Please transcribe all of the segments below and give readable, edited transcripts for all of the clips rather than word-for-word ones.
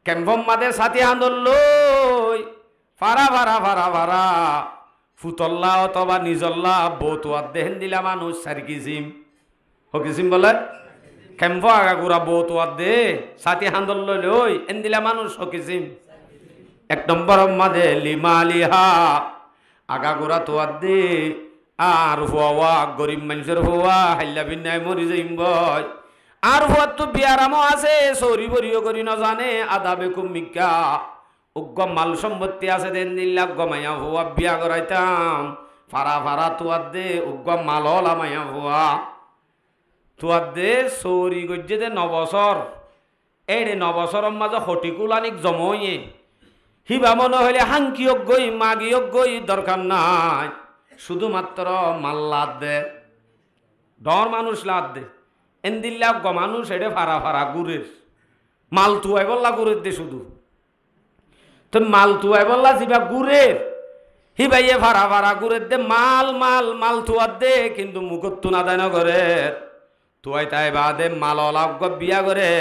কেম্বম মাদে সাথী আন্দোল লই ফারা ফারা ফারা ফারা ফুতল্লা অথবা নিজল্লা বৌতুয়ার দেহেন দিলা মানুষ সারিকিছিম হকিছিম বলে কেম্ব আগাগুড়া বৌতুয়ার দে সাথী আন্দোল লই এন দিলা মানুষ হকিছিম 1 নম্বর মাদে লিমালিহা আগাগুড়া তোয়ার দে আর হুয়া গরিব মানুষের হুয়া হাইলা বিনায় মরি যাইম বয় আর হুয়ার তো বিয়ারামও আছে সরি বরিও করি না জানে আদা বেকুম মিকা উগ্গ মাল সম্পত্তি আছে দেন দিল্লা গমাইয়া হুয়া বিয়া করাইতাম ফারা ফারা তোয়ার দে উগ্গ মাল হলামাইয়া হুয়া তোয়ার দে সরি গজ্জে দে 9 বছর এড়ে 9 বছরের মাঝে হটিকুলানিক জমইয়ে হিবা মনে হইলে হাঙ্কিয়ক গই মাগিয়ক গই দরকার নাই শুধুমাত্র মাল লাদ দে ডর মানুষ লাদ দে এন্দিল্লা গ মানুষ এড়ে ফারা ফারা গুড়ের মাল তুয়াই বললা গুড়ের দে শুধু তো মাল তুয়াই বললা জিবা গুড়ের হিবাইয়ে ফারা ফারা গুড়ের দে মাল মাল মাল তুয়ার দে কিন্তু মুখত তুনা দেয় না করে তুয়াই তাই বাদে মাল অলাভ বিয়া করে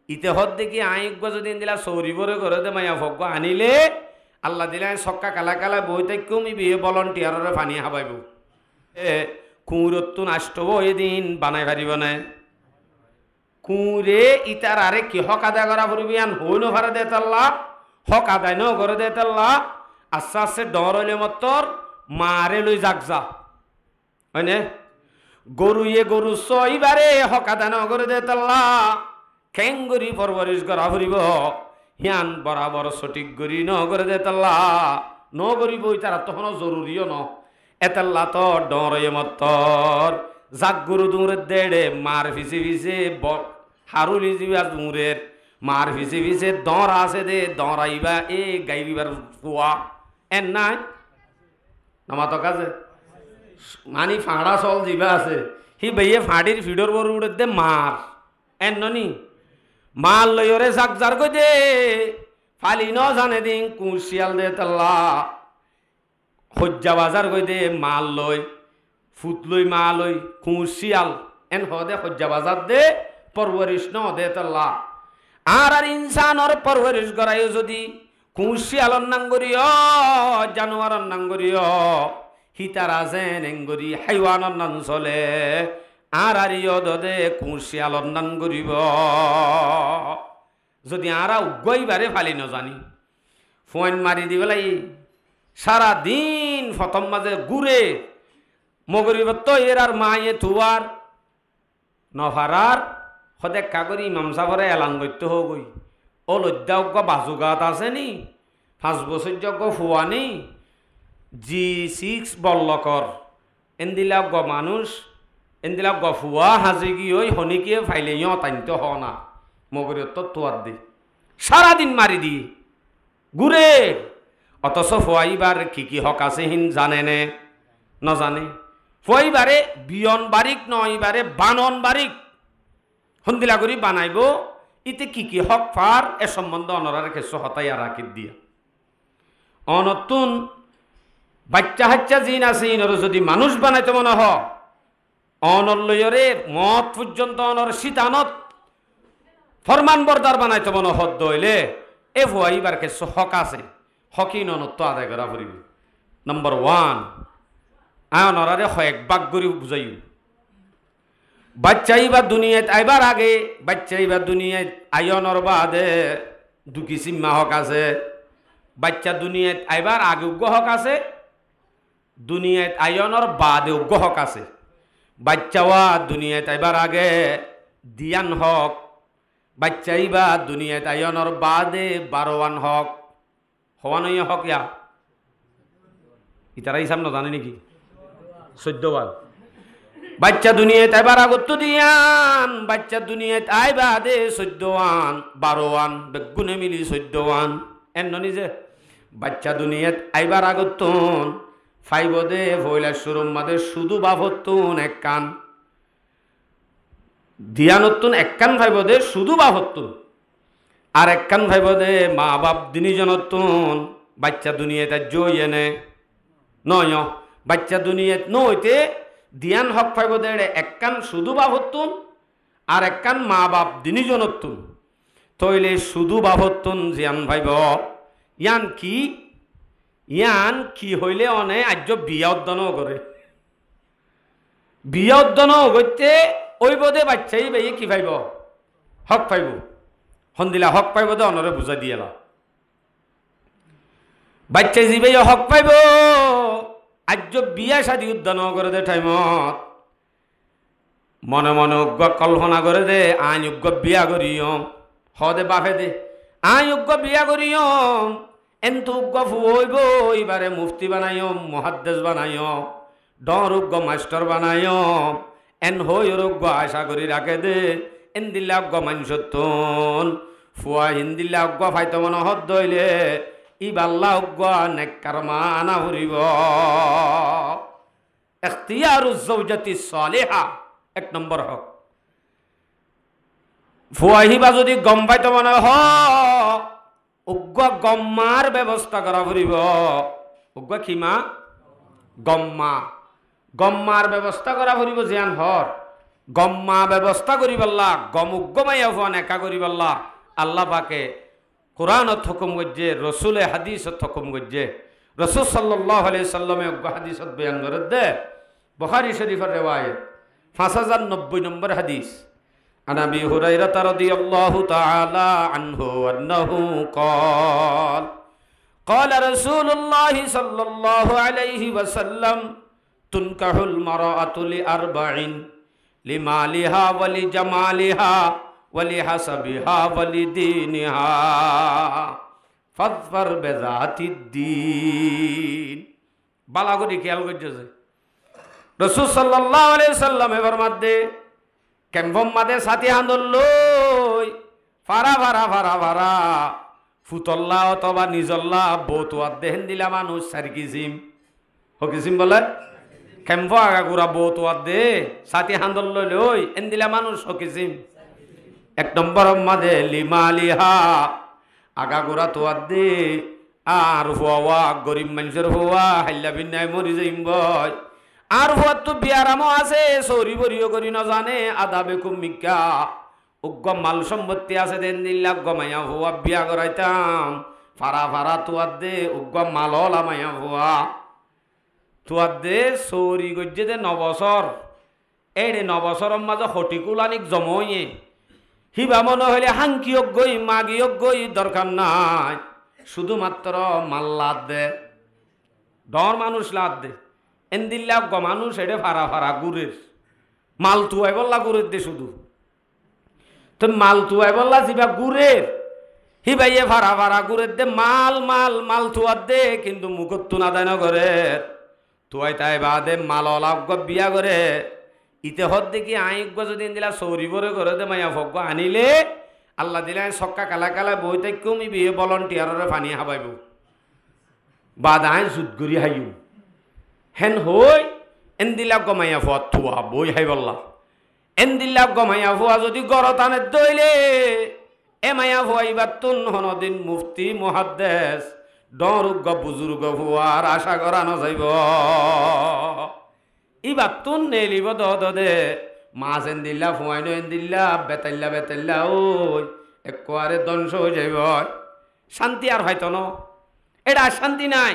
ইতে হদ দেখি আইজ্ঞ যদি দিলা সৌরি বরে করে দে মাইয়া ভগ্য আনিলে আল্লাহ দিলে সক্কা কালা কালা বইতে কমি বিয়ে ভলন্টিয়ারে পানি হাবাইব কুঁরত্তু নাষ্টব এদিন বানাই পারিব না কুঁরে ইতার আরে কি হক আদায় করা পড়বি আন হইন ভাড়া দে তাল্লা হক আদায় ন করে দে তাল্লা আস্তে আস্তে ডর হইলে মতর মারে লই যাক যা হয়নে গরু গরু সইবারে হক আদায় ন করে দে তাল্লা খেঙ্গুরি পরবরিশ করা ফুরিব হিয়ান বরাবর সঠিক গরি ন করে দে তাল্লা ন করিব তারা তখন জরুরিও ন এতাল্লা তো ডরে মতর জাক গরু দূরের দেড়ে মার ফিসে ফিসে হারুলি যাবা দূরের মার ফিসে ফিসে দর আছে দে দরাইবা এ গাইবিবার ফুয়া এন নাই নামাতো কাজে মানি ফাঁড়া চল যাবা আছে হি বেয়ে ফাঁড়ির ফিডর বড় উড়ে দে মার এন ননি মাল লইরে জাক জার কই দে ফালি ন জানে দিন কুশিয়াল দে তাল্লা হজ্জা বাজার কই দে মাল লই ফুট লই মা লই কুশিয়াল এন হদে হজ্জা বাজার দে পরবরিশ ন দে তাল্লা আর ইনসানর পরবরিশ করাই যদি কুশিয়ালর নাঙ্গরিয় জানোয়ারর নাঙ্গরিয় হিতারা যেন এঙ্গরি হাইওয়ানর নান চলে আর দে কুশিয়ালর নান করিব যদি আরা উগইবারে ফালি ন জানি ফোন মারি দি বেলাই সারা দিন ফতম মাঝে ঘুরে মগরিব তো এর আর মায়ে থুয়ার নফারার সদে কাগরি মামসাফরে এলান করতে হই ও লজ্জা উগ্গ বাজুগাত আছে নি 5 বছর যোগ্য ফুয়া নি G6 বল্লকর এন্দিলা গ মানুষ এন্দিলা গফুয়া হাজি কি ওই হনিকে ফাইলে তাইতে হ না মগরের তো তোয়ার দি সারাদিন মারি দি ঘুরে অথচ ফুয়াইবার কি হক আছে হিন জানে নে নজানে ফুয়াইবারে বিয়ন বারিক নইবারে বানন বারিক হন্দিলা করি বানাইব ইতে কি হক ফার এ সম্বন্ধ অনরার কেস হতাই আর রাখি দিয়া অনতুন বাচ্চা হাচ্চা জিন আছে ইনর যদি মানুষ বানাইতে মনে হ অনলয়রে মত পর্যন্ত অনর শীতানত ফরমান বরদার বানাইতে মনে হদ দইলে এ ফুয়াইবার কেস হক আছে হকি ননত্ব আদায় করা পড়িব নম্বর 1 অনরারে হয়েক বাক করি বুঝাইও বাচ্চাইবা দুনিয়াত আইবার আগে বাচ্চাইবা দুনিয়াত আয়নর বাদে দুকি সীমা হক আছে বাচ্চা দুনিয়াত আইবার আগে উগ্র হক আছে দুনিয়াত আয়নর বাদে উগ্র হক আছে বাচ্চাওয়া দুনিয়াত আইবার আগে দিয়ান হক বাচ্চাইবা দুনিয়াত আয়নর বাদে 12 হক হওয়ানই হক ইয়া ইতারা হিসাব না জানে নাকি 14 বাচ্চা দুনিয়াত আইবার আগত দিয়ান বাচ্চা দুনিয়াত আইবা দে 14 12 বেগুনে মিলি 14 এন নিজে বাচ্চা দুনিয়াত আইবার আগত ফাইব দে ভইলা শুরুম মাদে শুধু বাভতুন এক কান দিয়ানতুন এক কান ফাইব দে শুধু বাভতুন আর এক কান ফাইব দে মা বাপ দিনী জনতুন বাচ্চা দুনিয়াতে জইয়েনে নয় বাচ্চা দুনিয়াত নইতে দিয়ান হক ফাইব দে এক কান শুধু বাভতুন আর এক কান মা বাপ দিনী জনতুন তইলে শুধু বাবতন জিয়ান ভাইব ইয়ান কি হইলে অনে আজ বিয়া উদ্যানও করে বিয়া উদ্যানও করতে ওই বোধে বাচ্চাই ভাইয়ে কি ভাইব হক পাইব সন্দিলা হক পাইব দে অনরে বুঝাই দিয়েলা বাচ্চাই যি ভাই হক পাইব আজ বিয়া শাদী উদ্যানও করে দে টাইমত মনে মনে উগ্র কল্পনা করে দে আইন উগ্র বিয়া করিয়ম হদে বাফে দে আইন উগ্র বিয়া করিয়ম এন্তু উগ্র ফুইব এবারে মুফতি বানাইম মহাদ্দেশ বানাইম ডর উগ্র মাস্টার বানাইম এন হই উগ্র আশা করি রাখে দে এন দিল্লা উগ্র মানসত্তন ফুয়া হিন্দিল্লা উগ্র ফাইত মনে হদ দইলে ই বাল্লা উগ্র নেককার মানা ফুরিব ইখতিয়ারুজ জাওজাতি সালিহা এক নম্বর হক ফুয়াহিবা যদি গম পাইতো মনে হ উগ্র গম্মার ব্যবস্থা করা ফুরিব উগ্র খিমা গম্মার ব্যবস্থা করা ফুরিব জিয়ান হর গম্মা ব্যবস্থা করি পাল্লা গম উগ্রমাইয়া ফুয়া নেকা করি পাল্লা আল্লাহ পাকে কোরআনত হুকুম করছে রসুলে হাদিসত হুকুম করছে রসুল সাল্লাল্লাহু আলাইহি সাল্লামে উগ্র হাদিসত বয়ান করে দে বুখারী শরীফের রিওয়ায়াত 5090 নম্বর হাদিস عن أبي هريرة رضي الله تعالى عنه أنه قال قال رسول الله صلى الله عليه وسلم تنكح المرأة لأربع لمالها ولجمالها ولحسبها ولدينها فاظفر بذات الدين বালাগরি খেয়াল করছে রাসূল সাল্লাল্লাহু আলাইহি সাল্লাম এবার মধ্যে কেমভম মাদে সাথী হান্দলই ফারা ফারা ফারা ফারা ফুতল্লা অথবা নিজল্লা বৌতুয়ার দেহেন দিলা মানুষ সারিকিজিম হকিজিম বলে কেমভ আগাগুড়া বৌতুয়ার দে সাথী হান্দল লই এন দিলা মানুষ হকিজিম এক নম্বর মাদে লিমালিহা আগাগুড়া তোয়ার দে আর হুয়া গরিব মানুষের হুয়া হাল্লা বিন্যায় মরি যাইম বয় আর হুয়ার তো বিয়ারামও আছে সরি বরিও করি না জানে আদা বেকুম মিকা উগ্র মাল সম্পত্তি আছে দেন দিল্লা গমাইয়া হুয়া বিয়া করাইতাম ফারা ফারা তুয়ার দে উগ্র মাল লামাইয়া হুয়া তুয়ার দে সরি গজ্জে দে 9 বছর এড়ে 9 বছরের মাঝে হটিকুলানিক জমইয়ে হিবা মনে হইলে হাঙ্কিয়ক গই মাগিয়ক গই দরকার নাই শুধুমাত্র মাল লাদ দে ডর মানুষ লাদ দে এন দিল্লা গ মানুষ এডে ফারা ফারা গুড়ের মাল তুয়াই বললা গুড়ের দে শুধু তো মাল তুয়াই বললা জিবা গুড়ের হিবাইয়ে ফারা ফারা গুড়ের দে মাল মাল মাল তুয়ার দে কিন্তু মুখত তুনা দেয় না করে তুয়াই তাই বাদে মাল অলাপ বিয়া করে ইতে হদ দেখি আইগ যদি দিলা সৌরি বরে করে দে মাইয়া ভগ্য আনিলে আল্লাহ দিলে সক্কা কালা কালা বই তাই কমি বিয়ে ভলন্টিয়ারে পানি হাবাইব বাদ আইন জুত করি হাইও হেন হই এন দিলা গমাইয়া ফুয়া থুয়া বই হাই বললা এন দিলা গমাইয়া ফুয়া যদি গড় টানে দইলে এ মাইয়া ফুয়া ইবার তুন হনদিন মুফতি মুহাদ্দেস ডরুগ বুজুর্গ ফুয়ার আশা করা নযাইব ইবার তুন নেলিব দে মাছ এন দিল্লা ফুয়াইন এন দিল্লা বেতাল্লা বেতাল্লা ওই একবারে ধ্বংস হয়ে যাইব শান্তি আর হয়তো ন এটা শান্তি নাই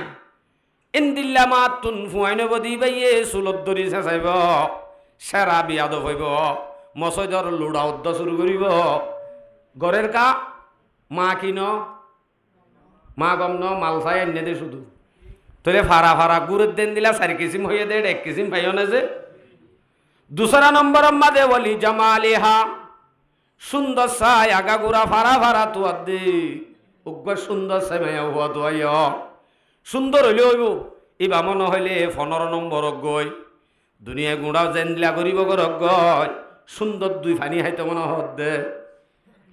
এন দিল্লা মা তুন ফুয়াইন বদি বাইয়ে চুলত ধরি চেঁচাইব সেরা বিয়াদ হইব মসজিদর লুড়া উদ্ধ শুরু করিব ঘরের কা মা কিন মা গম ন মাল চাই এনে দে শুধু তোলে ফারা ফারা গুড়ের দেন দিলা 4 কিসিম হইয়া দে 1 কিসিম পাইও না যে दूसरा नंबर मादे वली जमालिहा सुंदर सा आगा गुरा फारा फारा तु अद्दे उग्र सुंदर से मैं हुआ तो आयो सुंदर हले हइबो इबा मन हइले 15 नंबर गय दुनिया गुड़ा जेनला करिब गर गय सुंदर दुई फानी हाइते मन हद्दे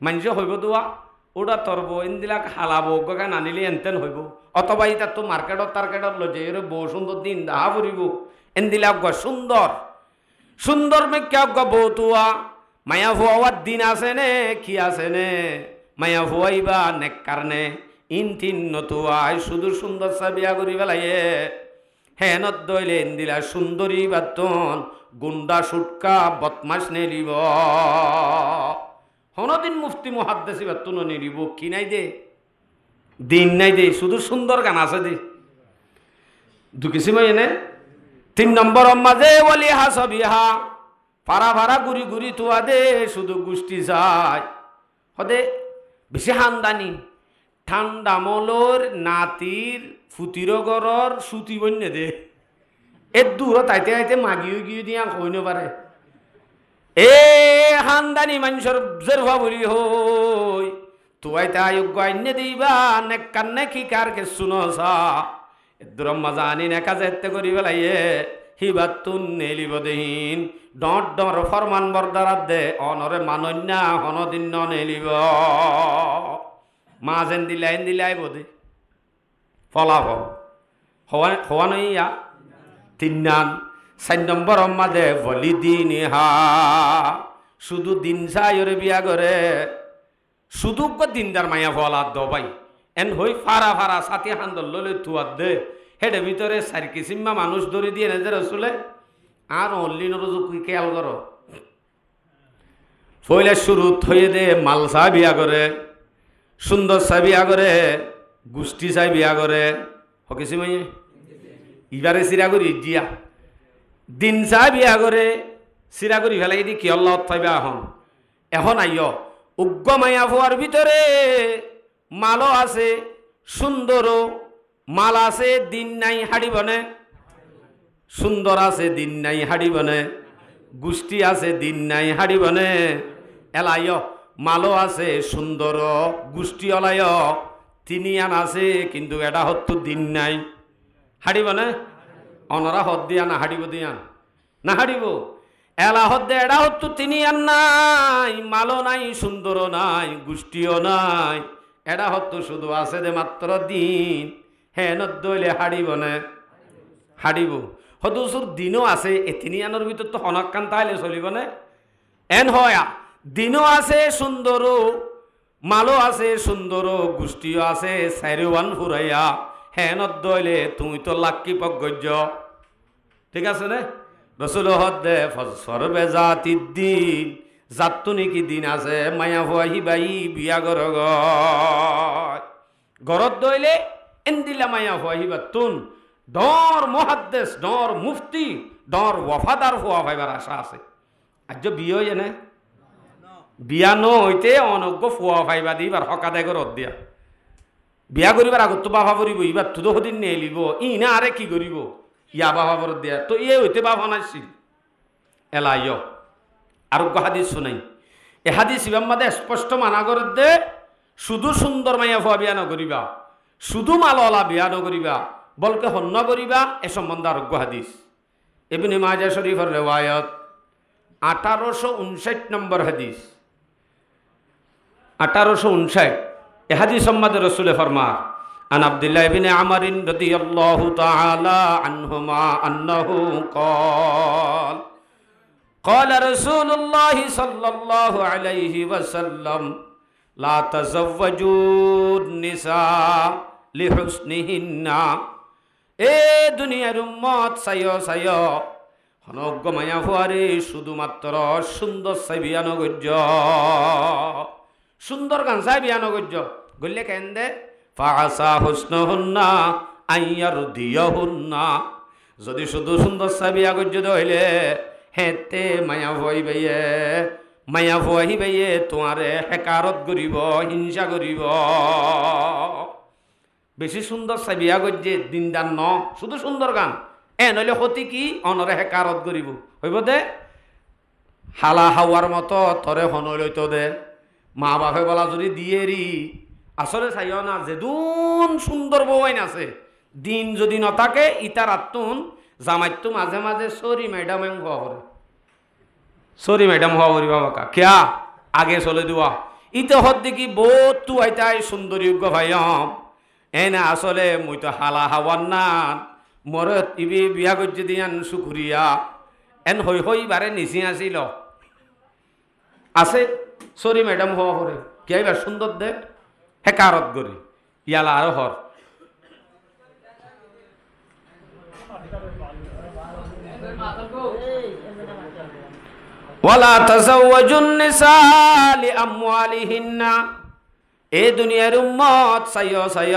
मानजे हइबो दुआ ओडा तरबो इनदिला हालाबो गगा नानिले एनतेन हइबो अथवा इता तो मार्केटत टार्केटत लजे रे बहु सुंदर दिन दाहा परिबो एनदिला ग सुंदर सुंदर में क्या बहुतुआ माया हुआ दिन आसे ने कि आसे ने माया हुआ नेक्कार ने इन तीन नतुआ शुद्ध सुंदर सा बिया करी बेलाये हैं नत दइले इंदिला सुंदरी बातन गुंडा सुटका बदमाश ने लिब হনদিন মুফতি মুহাদ্দিস বা তুনো নিব কি নাই দে দিন নাই দে শুধু সুন্দর গান আছে দে দুকিসি মই এনে 3 নম্বর মাঝে ওলি হাসবিহা পারা ভাড়া গুড়ি গুড়ি তুয়া দে শুধু গুষ্টি যায় হদে বেশি হান্দানি ঠান্ডা মলর নাতির ফুতির গরর সুতি বন্যে দে এর দূর তাইতে আইতে মাগিও গিয়ে দিয়া কইন পারে এ হান্দানি মানুষের জেরভা বলি হই তুয়াইতে আয়োগ্য আইনে দিবা নেক কান্নে কি কার কে শুনসা এদুর মজা আনি নেকা যেতে করি বেলাইয়ে হিবাতুন নেলিব দেহিন ডট ডর ফরমান বরদারাত দে অনরে মানন্যা হনদিন নেলিব মা যেন দিলাই বোধে ফলাফল হওয়ানো ইয়া 3 নাম 4 নম্বর মাদে বলি দিন হা শুধু দিন চাইরে বিয়া করে শুধু দিনদার মায়া ফলা দবাই এন হই ফারা ফারা সাথে হান্দল ললে তুয়ার দে হেডে ভিতরে 4 কিসিমা মানুষ ধরে দিয়ে নেজে রসুলে আর অনলি নরজুকি খেয়াল করো ফইলে শুরু থয়ে দে মালসা বিয়া করে সুন্দর চা বিয়া করে গোষ্ঠী চাই বিয়া করে হকিছি মই ইবারে চিরাগুড়ি দিয়া দিন চা বিয়া করে চিরাগুড়ি ফেলাই দি কি অল্লাহ থাইবা এখন আইয় উগ্র মায়া ফোয়ার ভিতরে মালও আছে সুন্দরও মাল আছে দিন নাই হাড়িবনে সুন্দর আছে দিন নাই হাড়িবনে গোষ্ঠী আছে দিন নাই হাড়িবনে এলাইয় মালও আছে সুন্দর গোষ্ঠী অলায় 3 আন আছে কিন্তু এটা হতো দিন নাই হাড়িবনে অনরা হদ দিয়া না হাড়িব দিয়ান না হাড়িব এলা হদ্দে এটা হতো 3 আন নাই মালও নাই সুন্দরও নাই গোষ্ঠীও নাই এটা হতো শুধু আছে দে মাত্র দিন হ্যাঁ নদলে হাড়িবনে হাড়িব হদুসুর দিনও আছে এ 3 আনের ভিতর তো হনকান তাইলে চলিবনে এন হয়া দিনও আছে সুন্দরও মালও আছে সুন্দরও গোষ্ঠীও আছে 4 আন ফুরাইয়া হ্যাঁ নদলে তুমি তো লাক্কি পগজ্য ঠিক আছে নে রসুল হদ্দে ফসরবে জাতিদ্দিন জাতু নাকি দিন আছে মায়া ফুয়াহি বাই বিয়া ঘরত দইলে এন্দিলা মায়া ফুয়াহি বাতুন ডর মুহাদ্দিস ডর মুফতি ডর ওয়াফাদার ফুয়া ভাইবার আশা আছে আজ বিয়ে এনে বিয়া নহইতে অনজ্ঞ ফুয়া ভাইবা দিবার হকাদে ঘরত দিয়া বিয়া করিবার আগত তো বাবা করিব ইবার তো সদিন নেলিব ই না আরে কি করিব ইয়া বাবা বরত দিয়া তো ইয়ে হইতে বাবা নাইছিল এলা ইয় আরোগ্য হাদিস শুনাই এ হাদিস ইমাম মাদে স্পষ্ট মানা করে দে শুধু সুন্দর মাইয়া ফুয়া বিয়া নকরিবা শুধু মালওয়ালা বিয়া নকরিবা বলকে হন্য করিবা এ সম্বন্ধে আরোগ্য হাদিস ইবনে মাজাহ শরীফের রিওয়ায়াত 1859 নম্বর হাদিস 1859 এ হাদিস সম্বন্ধে রাসূল ফরমা আন আব্দুল্লাহ ইবনে আমর রাদিয়াল্লাহু তাআলা আনহুমা আন্নাহু ক্বাল قال رسول الله صلى الله عليه وسلم لا تزوجوا النساء لحسنهن এ দুনিয়ার উম্মত সাইয় হনজ্ঞ মায়া ফুয়ারে শুধুমাত্র সুন্দর চাই বিয়া নগর্য সুন্দর গান চাই বিয়া নগর্য গল্লে কেন দে ফাসা হুসনুহুন্না আইয়ারদিয়াহুন্না যদি শুধু সুন্দর চাই বিয়া গর্য হইলে হেতে মায়া ফুয়াহি বাইয়ে তোমারে হেকারত করিব হিংসা করিব বেশি সুন্দর চাই বিয়া গজ্জে দিনদার ন শুধু সুন্দর গান এ নইলে সতী কি অনরে হেকারত করিব হইব দে হালা হাওয়ার মতো তরে হনলৈত দে মা বাপে বলা যদি দিয়ে রি আসলে চাইও না যেদুন সুন্দর বউয়াইন আছে দিন যদি নথাকে ইতার আত্মন জামাইতো মাঝে মাঝে সরি ম্যাডাম হওয়া করে সরি ম্যাডাম হওয়া করি বাবা কা কেয়া আগে চলে দেওয়া ইতে হত দেখি বহুত তু আইতাই সুন্দরীজ্ঞ ভাইম এনে আসলে মুই তো হালা হাওয়ার না মরে ইবি বিয়া করছে দিয়ান সুকুরিয়া এন হই বারে নিচি আসিল আছে সরি ম্যাডাম হওয়া করে কে এবার সুন্দর দে হেকারত করি ইয়ালা আরো হর ওয়ালা তাযাওয়াজুন নিসা লিআমওয়ালিহিন্না, এই দুনিয়ার উম্মত চাইয়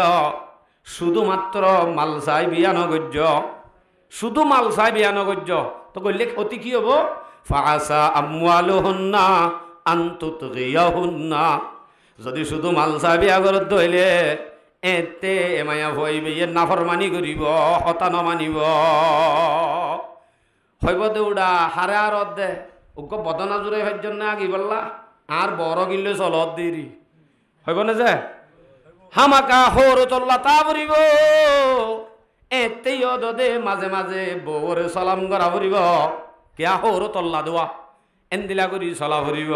শুধুমাত্র মাল চাই বিয়া নগর্য, শুধু মাল চাই বিয়া নগর্য, তো কইলে অতি কি হব? ফাআসা আমওয়ালুহুন্না আন তুতগিয়াহুন্না, যদি শুধু মাল চাই বিয়া করত হইলে এতে এমায়া হইবে, নাফরমানি করিব, হতা নমানিব, হইব দেউডা হারে আর দে উগ বদনা জুড়ে হইর জন্য আগি বললা আর বড় গিলে চলত দেরি হইব না যে হামাকা হর চল্লা তা ফুরিব, এতেই দে মাঝে মাঝে বউরে সালাম করা ফুরিব, কেয়া হর তল্লা দোয়া এন্দিলা করি চলা ফুরিব।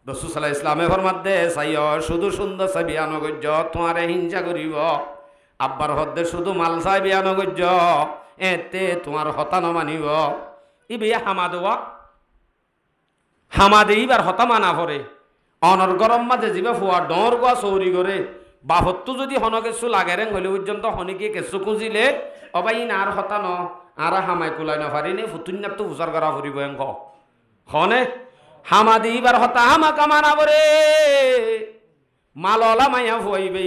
রাসূল সাল্লাল্লাহু আলাইহি ইসলামে ফরমাতে চাইয় শুধু সুন্দর চাই বিয়া নগর্য, তোমারে হিংসা করিব, আব্বার হদ্দে শুধু মাল চাই বিয়া নগর্য, এতে তোমার হতা নমানিব। ই বিয়া হামাদোয়া হামাদে ইবার হতা মানা পরে অনর গরম মাঝে যাবা ফুয়া ডর গোয়া চৌরি করে বাহতু যদি হন কেঁচু লাগে রেং হলে পর্যন্ত হনিকে কেঁচু খুঁজিলে অবাই না আর হতা ন আর হামাই কুলাই নপারি নে ফুতুন্যাপ তো উচার করা ফুরিব এঙ্ক হনে হামাদি ইবার হতা হামা কামানা পরে মাললা মাইয়া ফুয়াইবে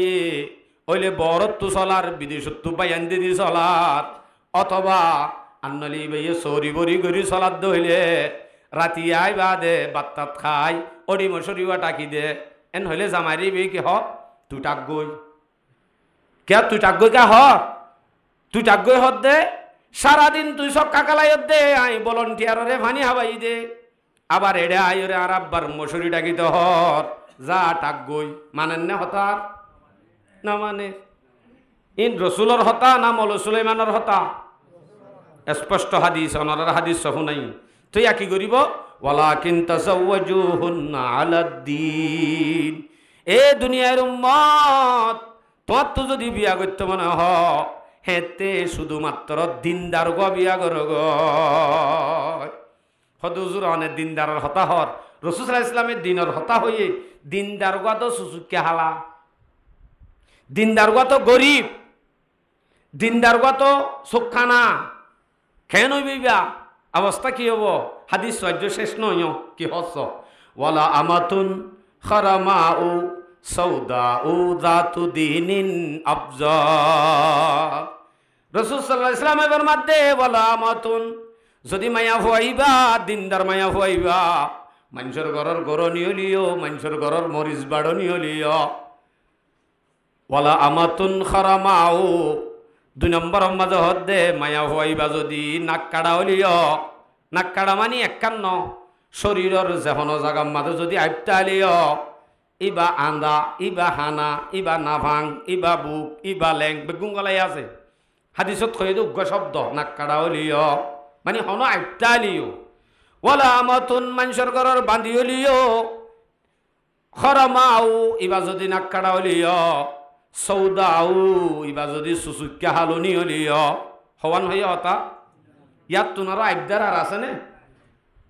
ওইলে বরত্তু চলার বিদেশত্তু বাইয়ান দিদি চলার অথবা আন্নলি বেয়ে চৌরি বরি করি চলার দইলে রাতি আই বাদে বাত্তাত খাই অড়ি মশরিবা টাকি দে এন হইলে জামাইরি বে কি হ তুই টাক গই কে তুই টাক গই কে হ তুই টাক গই হত দে সারাদিন তুই সব কাকালাই দে আই ভলান্টিয়ারে ভানি হাবাই দে আবার এড়ে আই ওরে আর আব্বার মশুরি ডাকি তো হর যা টাক গই মানেন না হতার না মানে ইন রসুলর হতা না মল সুলাইমানের হতা স্পষ্ট হাদিস অনার হাদিস শুনাই তুই কি করিব ওয়ালাকিন তাযাওয়াজুহুন্না আলাদ্দীন, এ দুনিয়ার উম্মত তোমার তো যদি বিয়া করতে মনে হ হেতে শুধুমাত্র দিনদার গো বিয়া কর গো হদুজুর অনেক দিনদারের হতা হর রাসূল সাল্লাল্লাহু আলাইহি ইসলামের দিনের হতা হইয়ে দিনদার গো তো সুসুকে হালা, দিনদার গো তো গরিব, দিনদার গো তো সুখানা কেন হইবা অবস্থা কি হব? হাদিস সহ্য শেষ নয় কি হস ওয়ালা আমাতুন খারামাউ সৌদাউ যাতু দিনিন আফজাল, রাসূল সাল্লাল্লাহু আলাইহি ওয়াসাল্লামের মধ্যে ওয়ালা আমাতুন যদি মায়া হইবা দিনদার মায়া হইবা মানুষের ঘরের গরনি হলিও মানুষের ঘরের মরিচ বাড়নি হলিও ওয়ালা আমাতুন খারামাউ দুই নম্বর মাঝে হদ্দে মায়া হইবা যদি নাক কাটা হলিও, নাক কাটা মানি একান্ন শরীরের যেহন জাগার মাঝে যদি আইপটা হলিও ইবা আন্দা ইবা হানা ইবা নাভাং ইবা বুক ইবা লেং বেগুন গলাই আছে হাদিসত খয়ে উগ্র শব্দ নাক কাটা হলিও মানে হন আইপটা হলিও ওয়ালা আমাতুন মানুষের ঘরের বান্ধি হলিও খরমাও ইবা যদি নাক কাটা হলিও সৌদাউ ইবা যদি সুসুক্যা হালনি হলিও হওয়ান হইয়া হতা ইয়াত তোনার আইবদার আর আছে নে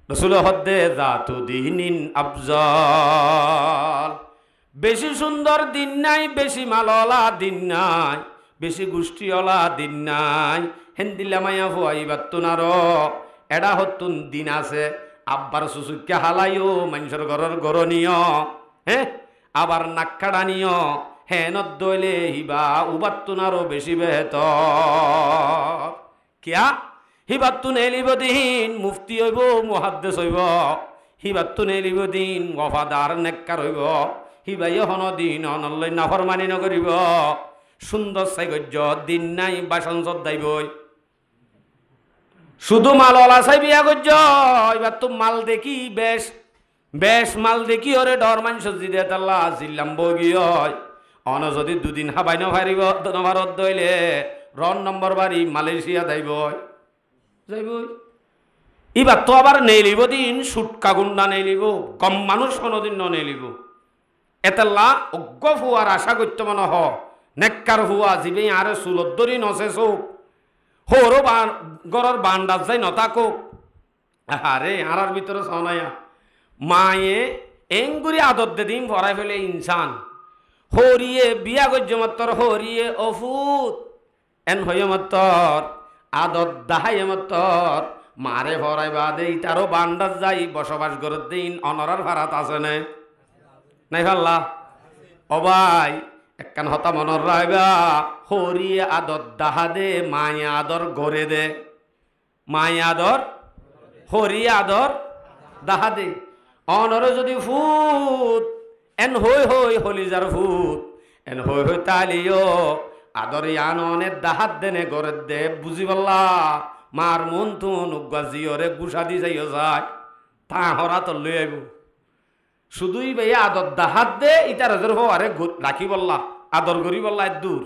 রসুল হদ্দে জাতু দিনিন আফজাল, বেশি সুন্দর দিন নাই, বেশি মালওয়ালা দিন নাই, বেশি গোষ্ঠীওয়ালা দিন নাই, হেন্দিলা মায়া ফুয়াইবার তোনার এডা হতুন দিন আছে আব্বার সুসুক্যা হালাইও মানুষের ঘরের গরনীয় হ্যাঁ আবার নাক্কাডানিও হেনত দইলে হিবা উবাত্তুনারও বেশি বেহতর কিয়া হিবাত্তু নেলিব দিন মুফতি হইব মুহাদ্দিস হইব, হিবাত্তু নেলিব দিন ওয়াফাদার নেককার হইব, হিবাই হন দিন অনল্লাই নাফরমানি নকরিব, সুন্দর সাইগর্য দিন নাই বাসন সদাইবই শুধু মালওয়ালা চাই বিয়া করছ এবার তো মাল দেখি বেশ বেশ মাল দেখি ওরে ডর মানুষ জিদে তাল্লা জিল্লাম বগি হয় অন যদি দুদিন হাবাই নভারিব নভারত দইলে রন নম্বর বাড়ি মালয়েশিয়া যাইব যাইবই এবার তো আবার নেইলিব দিন সুটকা গুন্ডা নেইলিব কম মানুষ কোনোদিন নেইলিব এতাল্লা অজ্ঞ ফুয়ার আশা করতে মনে হ নেককার ফুয়া জিবে আরে চুলত ধরি নচে চোখ হরো গরর বান্ডার যাই নতাকো আরে আরার ভিতরে সনায়া মায়ে এঙ্গুরি আদত দে দিন ভরাই ফেলে ইনসান হরিয়ে বিয়া গজ্য মাত্র হরিয়ে অফুত এন হয়ে মাত্র আদত দাহাই মাত্র মারে ভরাইবা দে ইটারও বান্দার যাই বসবাস করে দিন অনরার ভাড়াত আছে নে নাই ভাল্লা ও ভাই একখান হতা মনর রাইবা হরি আদর দাহা দে মায়া আদর গড়ে দে মায়া আদর হরি আদর দাহা দে অনর যদি ফুট এন হই হই হলিজার ফুট এন হই হই তালিও আদর ইয়ান অনেক দাহাত দেনে গড়ে দে বুঝি পাল্লা মার মন তো নুগ্গা জিয়রে গুসা দি যাইও যায় তা হরা তো লই আইব শুধুই ভাইয়া আদর দাহাত দে ইটা রজর হওয়ারে রাখি বললা আদর করি বললা দূর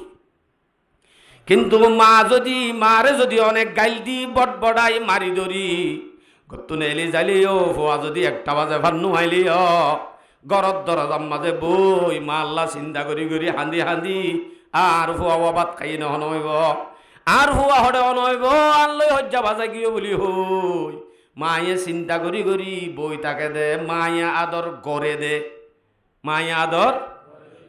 কিন্তু মা যদি মারে যদি অনেক গাইল দি বট বড়াই মারি ধরি গত্তু নেলি যাইলিও হওয়া যদি একটা বাজে ভান্নু আইলিও গরত দরজার মাঝে বই মা আল্লাহ চিন্তা করি করি হান্দি হান্দি আর হুয়া বাবাত খাই নহনইব আর হুয়া হরে অনইব আল্লই হজ্জা বাজা গিয়ে বলি হই মায়ে চিন্তা করি করি বই তাকে দে মায়া আদর গড়ে দে মায়া আদর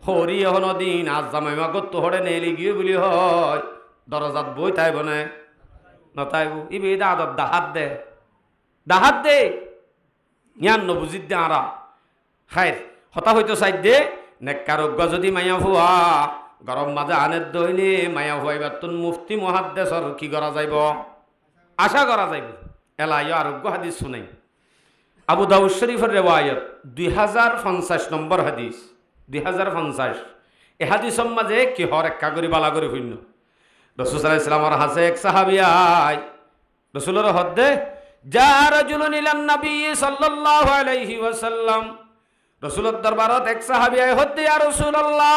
হরি হন দিন আজ জামাইমা গত হরে নেলি গিয়ে বলি হয় দরজাত বই তাইব না নতাইব ইবে আদর দাহাত দে ইয়ান নবুজিত দে আরা খাই হতা হইতো চাই দে নেককার অজ্ঞা যদি মায়া ফুয়া গরম মাঝে আনের দইলে মায়া ফুয়াইবার তুন মুফতি মহাদ্দেশর কি করা যাইব আশা করা যাইব এলাই আরোগ্য হাদিস শুনাই আবু দাউদ শরীফের রেওয়ায়ত 2050 নম্বর হাদিস 2050 এ হাদিসের মাঝে কি হর একা করি বালা করি শূন্য রাসূল সাল্লাল্লাহু আলাইহি ওয়াসাল্লামের হাসে এক সাহাবী আয় রাসূলের হদ্দে যা রাজুলুন ইলান নবী সাল্লাল্লাহু আলাইহি ওয়াসাল্লাম রাসূলের দরবারত এক সাহাবী আয় হদ্দে ইয়া রাসূলুল্লাহ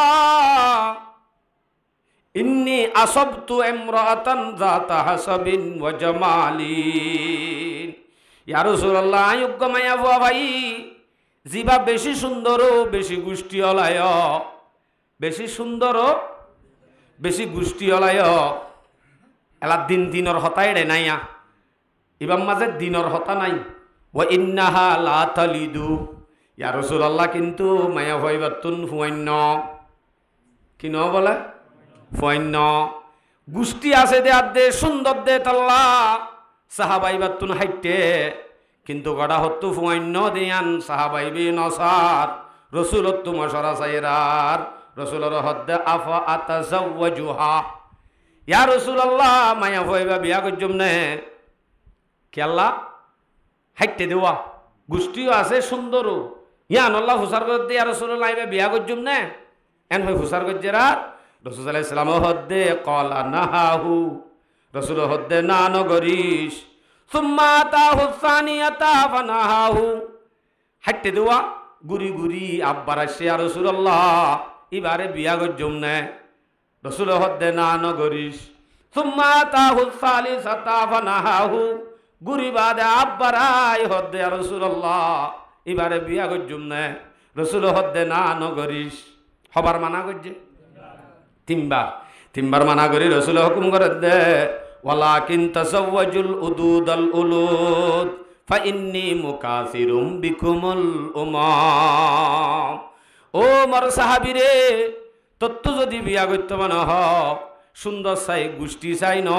ইন্নি আসবতু ইমরাতান যাতা হাসাবিন ওয়া জামালিন ইয়া রাসূলুল্লাহ আয়ুগ্য মায়া বুয়া ভাই জিবা বেশি সুন্দর বেশি গুষ্টি অলায় বেশি সুন্দর বেশি গুষ্টি অলায় এলা দিন দিনর হতাই রে নাইয়া ইবাম মাঝে দিনর হতা নাই ওয়া ইন্নাহা লা তালিদু ইয়া রাসূলুল্লাহ কিন্তু মায়া ভাইবার তুন ফুয়াইন্য কি ন বলে ফুয়াইন্য গুষ্টি আছে দে আর দে সুন্দর দে তাল্লা সাহাবাইবার তুন হাইটে কিন্তু গড়া হত্তু ফুয়াইন্য দিয়ান সাহাবাইবি নসার রসুলত মশরা সাইরার রসুলর হদ্দে আফা আতাজাওয়াজুহা ইয়া রাসূলুল্লাহ মায়া হইবা বিয়া করজম নে কেল্লা হাইটে দেওয়া গুষ্টিও আছে সুন্দরও ইয়ান আল্লাহ হুসার করে দে ইয়া রাসূলুল্লাহ আইবা বিয়া করজম নে এন হই হুসার গজ্জেরা রাসূল সাল্লাল্লাহু আলাইহি ওয়াসাল্লাম হদ্দে কলা নাহাহু রাসূল হদ্দে না নগরিস সুম্মা তাহু সানিয়াতা ফানাহাহু হাইটে দেওয়া গুরি গুরি আব্বার আসে ইয়া রাসূলুল্লাহ এবারে বিয়া গজ্জম নে রাসূল হদ্দে না নগরিস সুম্মা তাহু সালিসাতা ফানাহাহু গুরি বাদে আব্বারাই হদ্দে ইয়া রাসূলুল্লাহ এবারে বিয়া গজ্জম নে রাসূল হদ্দে না নগরিস হবার মানা গজ্জে তিনবার মানা করি রাসূল হুকুম করে দে ওয়ালাকিন তাসাওয়াজুল উদুদাল উলুদ ফা ইন্নী মুকাসিরুম বিকুমুল উমাম ও মর সাহাবী রে তত্ত্ব যদি বিয়া করতে মানে হ সুন্দর চাই গুষ্টি চাই ন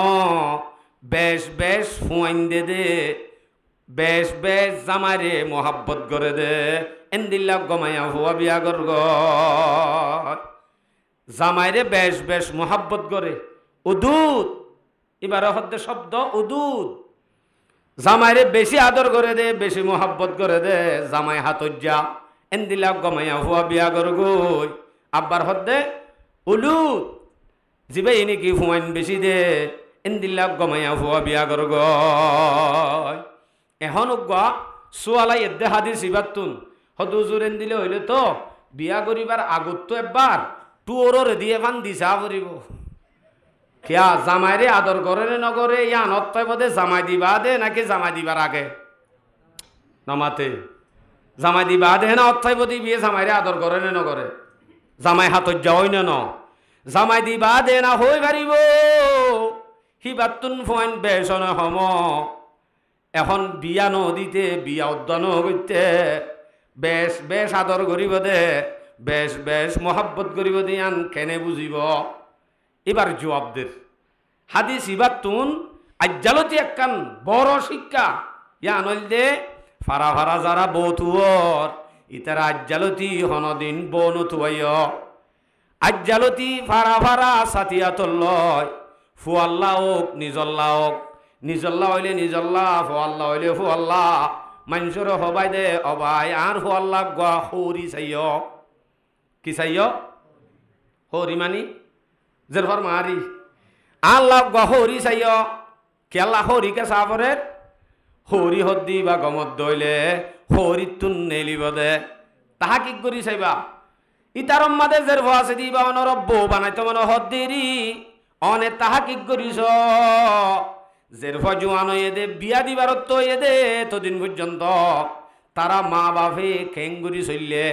বেশ বেশ ফুয়াইন দে বেশ বেশ জামারে মোহাব্বত করে দে এন্দিল্লা গমায়া হুয়া বিয়া গর জামাইরে বেশ বেশ মোহাব্বত করে উদুদ এবার হদ্দে শব্দ উদুদ জামাইরে বেশি আদর করে দে বেশি মোহাব্বত করে দে জামাই হাতজ্জা এন্দিলা গমাইয়া হুয়া বিয়া গর গই আব্বার হদ্দে উলুদ জিবে ইনি কি ফুয়াইন বেশি দে এন্দিলা গমাইয়া হুয়া বিয়া গর গই এখন উগা সোয়ালাই এদ্দে হাদিস ইবাতুন হদুজুর এন্দিলে হইলে তো বিয়া করিবার আগত তো একবার টুয়োরে দিয়ে ফান দিছা পড়িব কিয়া জামাইরে আদর করে নে নগরে ইয়া নত্তয় পদে জামাই দিবা দে নাকি জামাই দিবার আগে নামাতে জামাই দিবা দে না অত্থয় পদে বিয়ে জামাইরে আদর করে নে নগরে জামাই হাতত যাওই না ন জামাই দিবা দে না হই পারিব হিবাতুন ফয়েন বেসন হম এখন বিয়া নদীতে বিয়া উদ্যান করতে বেশ বেশ আদর করিব দে বেশ বেশ মোহাব্বত করিব দিয়ান কেনে বুঝিব এবার জবাবদের হাদিস ইবাতুন আজ্জালতি একখান বড় শিক্ষা ইয়া আনল দে ফারা ফারা যারা বৌতুয়র ইতারা আজ্জালতি হনদিন বনতুয় আজ্জালতি ফারা ফারা সাতিয়াতল্লয় ফুয়াল্লাহ হোক নিজল্লা হইলে নিজল্লা ফুয়াল্লাহ হইলে ফুয়াল্লাহ মানুষের হবাই দে অবাই আর ফুয়াল্লাহ গোয়া হরি চাইয় কি চাইয় হরি মানি জেরফর মারি আল্লাহ গোয়া হরি চাইয় কেলা হরিকে চাপরে হরি হদ্দি বা গমত দইলে হরি তুন নেলিব দে তাহা কি করি চাইবা ইতার মাদে জেরফ আছে দিবা অনরব বউ বানাইতো মানে হদ্দিরি অনে তাহা কি করিস জেরফ জোয়ান হয়ে দে বিয়া দিবার তো দে এতদিন পর্যন্ত তারা মা বাপে খেঙ্গুরি চললে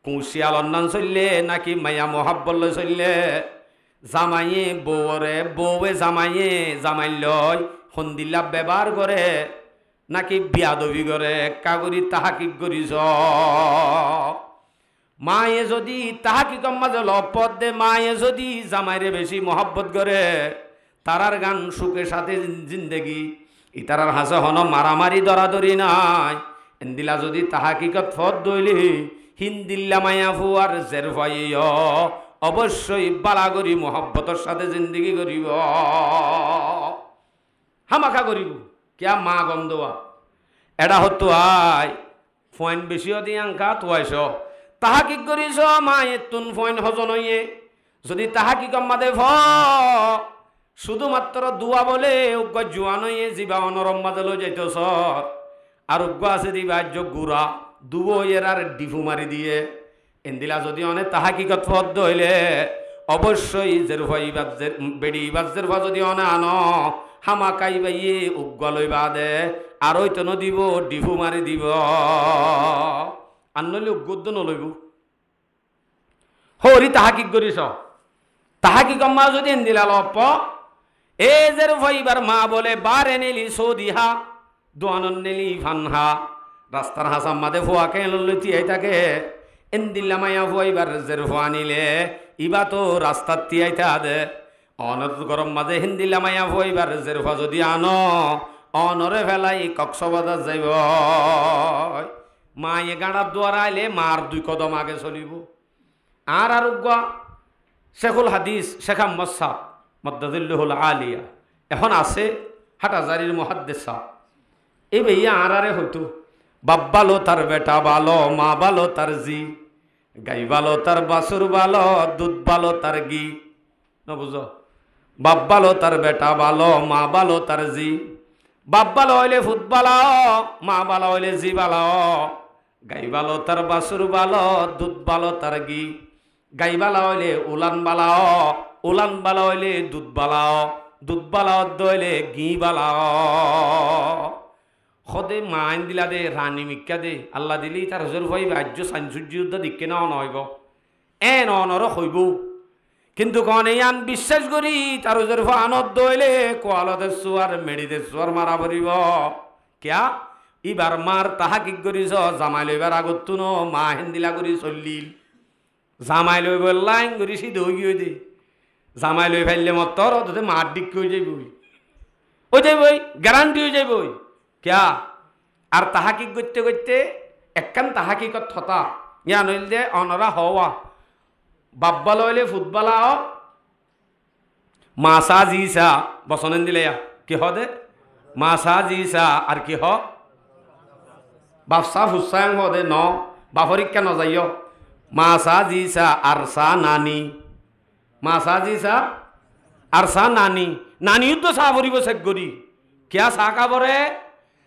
কুশিয়াল অন্যান চললে নাকি মায়া মহাব্বল চললে জামাইয়ে বউরে বউয়ে জামাইয়ে জামাই লয় সন্দিল্লা ব্যবহার করে নাকি বিয়াদবি করে কাগরি তাহা কি করিস মায়ে যদি তাহা কি কম মাঝে লপদ দে মায়ে যদি জামাইরে বেশি মহব্বত করে তারার গান সুখের সাথে জিন্দেগি ইতারার হাসে হন মারামারি দরাদরি নাই এন্দিলা যদি তাহাকিকত ফদ দইলি হিন্দিল্লা মায়া ফুয়ার জের ভাইয় অবশ্যই বালাগরি মহব্বতর সাথে জিন্দেগি করিব হামাখা করিব কিয়া মা গন্ধওয়া এটা হতো আয় ফয়েন বেশিও দিয়ে আঙ্কা তোয়াইছ তাহা কি করিস মায়ে তুন ফয়েন হজন হইয়ে যদি তাহা কি কম্মাদে ভ শুধুমাত্র দুয়া বলে উগ্র জোয়ান হইয়ে যিবা অনরম মাদল যাইতেছ আর উগ্র আছে দিবা গুড়া দুবো এর আর ডিফু মারি দিয়ে এন্দিলা যদি অনেক তাহা কি কত হইলে অবশ্যই জেরফা ইবাদ বেড়ি ইবাদ জেরফা যদি অনে আনো হামা কাই বাইয়ে উগ্র লইবা দে আর ওই তো দিব ডিফু মারি দিব আর নইলে উগ্র নলইব হরি তাহা কি করিস তাহা কি কম্মা যদি এন্দিলা লপ এ জেরফা ইবার মা বলে বারে নেলি সৌদিহা দোয়ানন নেলি ফানহা রাস্তার হাসাম মাদে ফুয়াকে লইতি থাকে এন্দিল্লা মায়া ফুয়াইবার জেরফা আনিলে ইবা তো রাস্তার তিয়াইতে আদে অনত গরম মাঝে হিন্দিল্লা মায়া ফুয়াইবার জেরফা যদি আনো অনরে ফেলাই কক্সবাজার যাইব মায়ে গাঁড়ার দুয়ার আইলে মার দুই কদম আগে চলিব আর আরোগ্যা শেখুল হাদিস শেখ আহমদ সাহ মদ্দাদুল্লাহুল আলিয়া এখন আছে হাটাজারির মুহাদ্দিস সাহ এই ভাইয়া আরে হইতো বাপ ভালো তার বেটা ভালো মা ভালো তার জি গাই ভালো তার বাসুর ভালো দুধ ভালো তার গি না বুঝো বাপ ভালো তার বেটা ভালো মা ভালো তার জি বাপ ভালো হইলে ফুট বালাও মা ভালো হইলে জি বালাও গাই ভালো তার বাসুর ভালো দুধ ভালো তার গি গাই বালা হইলে উলান বালাও উলান বালা হইলে দুধ বালাও দুধ বালাও দইলে ঘি বালাও সদে মাইন দিলা দে রানী মিক্কা দে আল্লাহ দিলি তার হজর ভাই রাজ্য সাইন্সুর্য যুদ্ধ দিকে না নহইব এন অনর হইব কিন্তু কনে আন বিশ্বাস করি তার হজর আনত দইলে কোয়ালদের সুয়ার মেডিদের সুয়ার মারা পড়িব কিয়া ইবার মার তাহা কি করিস জামাই লইবার আগত ন মা হেন্দিলা করি চললিল জামাই লইব লাইন করি সিদ্ধ হই গিয়ে দে জামাই লই ফেললে মতর তোতে মার দিক হয়ে যাইবই ওই যাইবই গ্যারান্টি হয়ে যাইবই কিয়া আর তাহাকি করতে করতে একখান তাহাকি কথা ইয়া নইল দে অনরা হওয়া বাব্বাল হইলে ফুটবলা মাসা জিসা বসনেন দিলে কি হ দে মাসা জিসা আর কি হ বাপসা ফুসাং হ দে ন বাফরিকা ন যাইও মাসা জিসা আরসা নানি মাসা জিসা আরসা নানি নানিও তো চা ভরিব চেক করি কিয়া চা কাবরে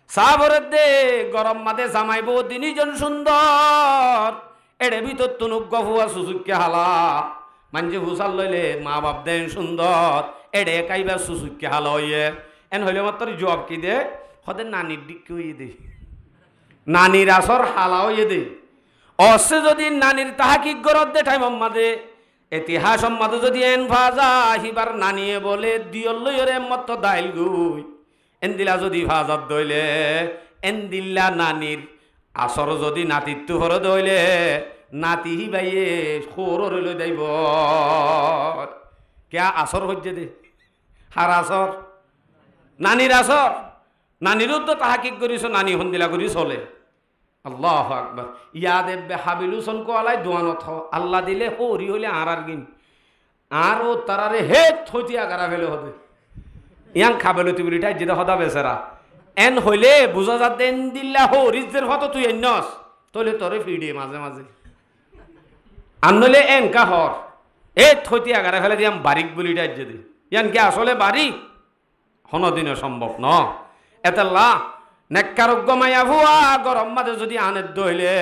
চা ভরে দে গরম মাদে জামাইব তিনিজন সুন্দর এড়ে ভিতর তুনুক গফুয়া সুসুক্কে হালা মানজে হুসাল লইলে মা বাপ দেন সুন্দর এড়ে কাইবা সুসুক্কে হালা হইয়ে এন হইলে মাত্র জবাব কি দে হদে নানির দিক হইয়ে দে নানির আসর হালা হইয়ে দে অসে যদি নানির তাহাকি গরত দে ঠাই মাম্মাদে ইতিহাস সম্মাদে যদি এন ভাজা হিবার নানিয়ে বলে দিয়ল লইরে মত দাইল গুই এন্দিলা যদি ভাজাত দইলে এন্দিল্লা নানির আসর যদি নাতিত্ব হর দইলে নাতি হি বাইয়ে সৌর রইল যাইব কে আসর হচ্ছে দে হার আসর নানির আসর নানির তো তাহাকিক করিস নানি হন্দিলা করি চলে আল্লাহ আকবার ইয়া দেবে হাবিলুসন কোয়ালাই দোয়ানত আল্লাহ দিলে হরি হইলে আর গিন আর ও তারারে হে থইতিয়া গারা ফেলে হবে ইয়াং খাবেলো তুই বলিটাই যেটা হদা বেচারা এন হইলে বুঝা যা দেন দিল্লা হরিজদের হতো তুই এনস তলে তোরে ফিডে মাঝে মাঝে আর নইলে এন কা হর এ থইতিয়া গারা ফেলে দিয়াম বারিক বলিটাই যদি ইয়ান কি আসলে বারিক হনদিনে সম্ভব ন এতাল্লা নেককারোগ্য মায়া ভুয়া গরম মাঝে যদি আনের দইলে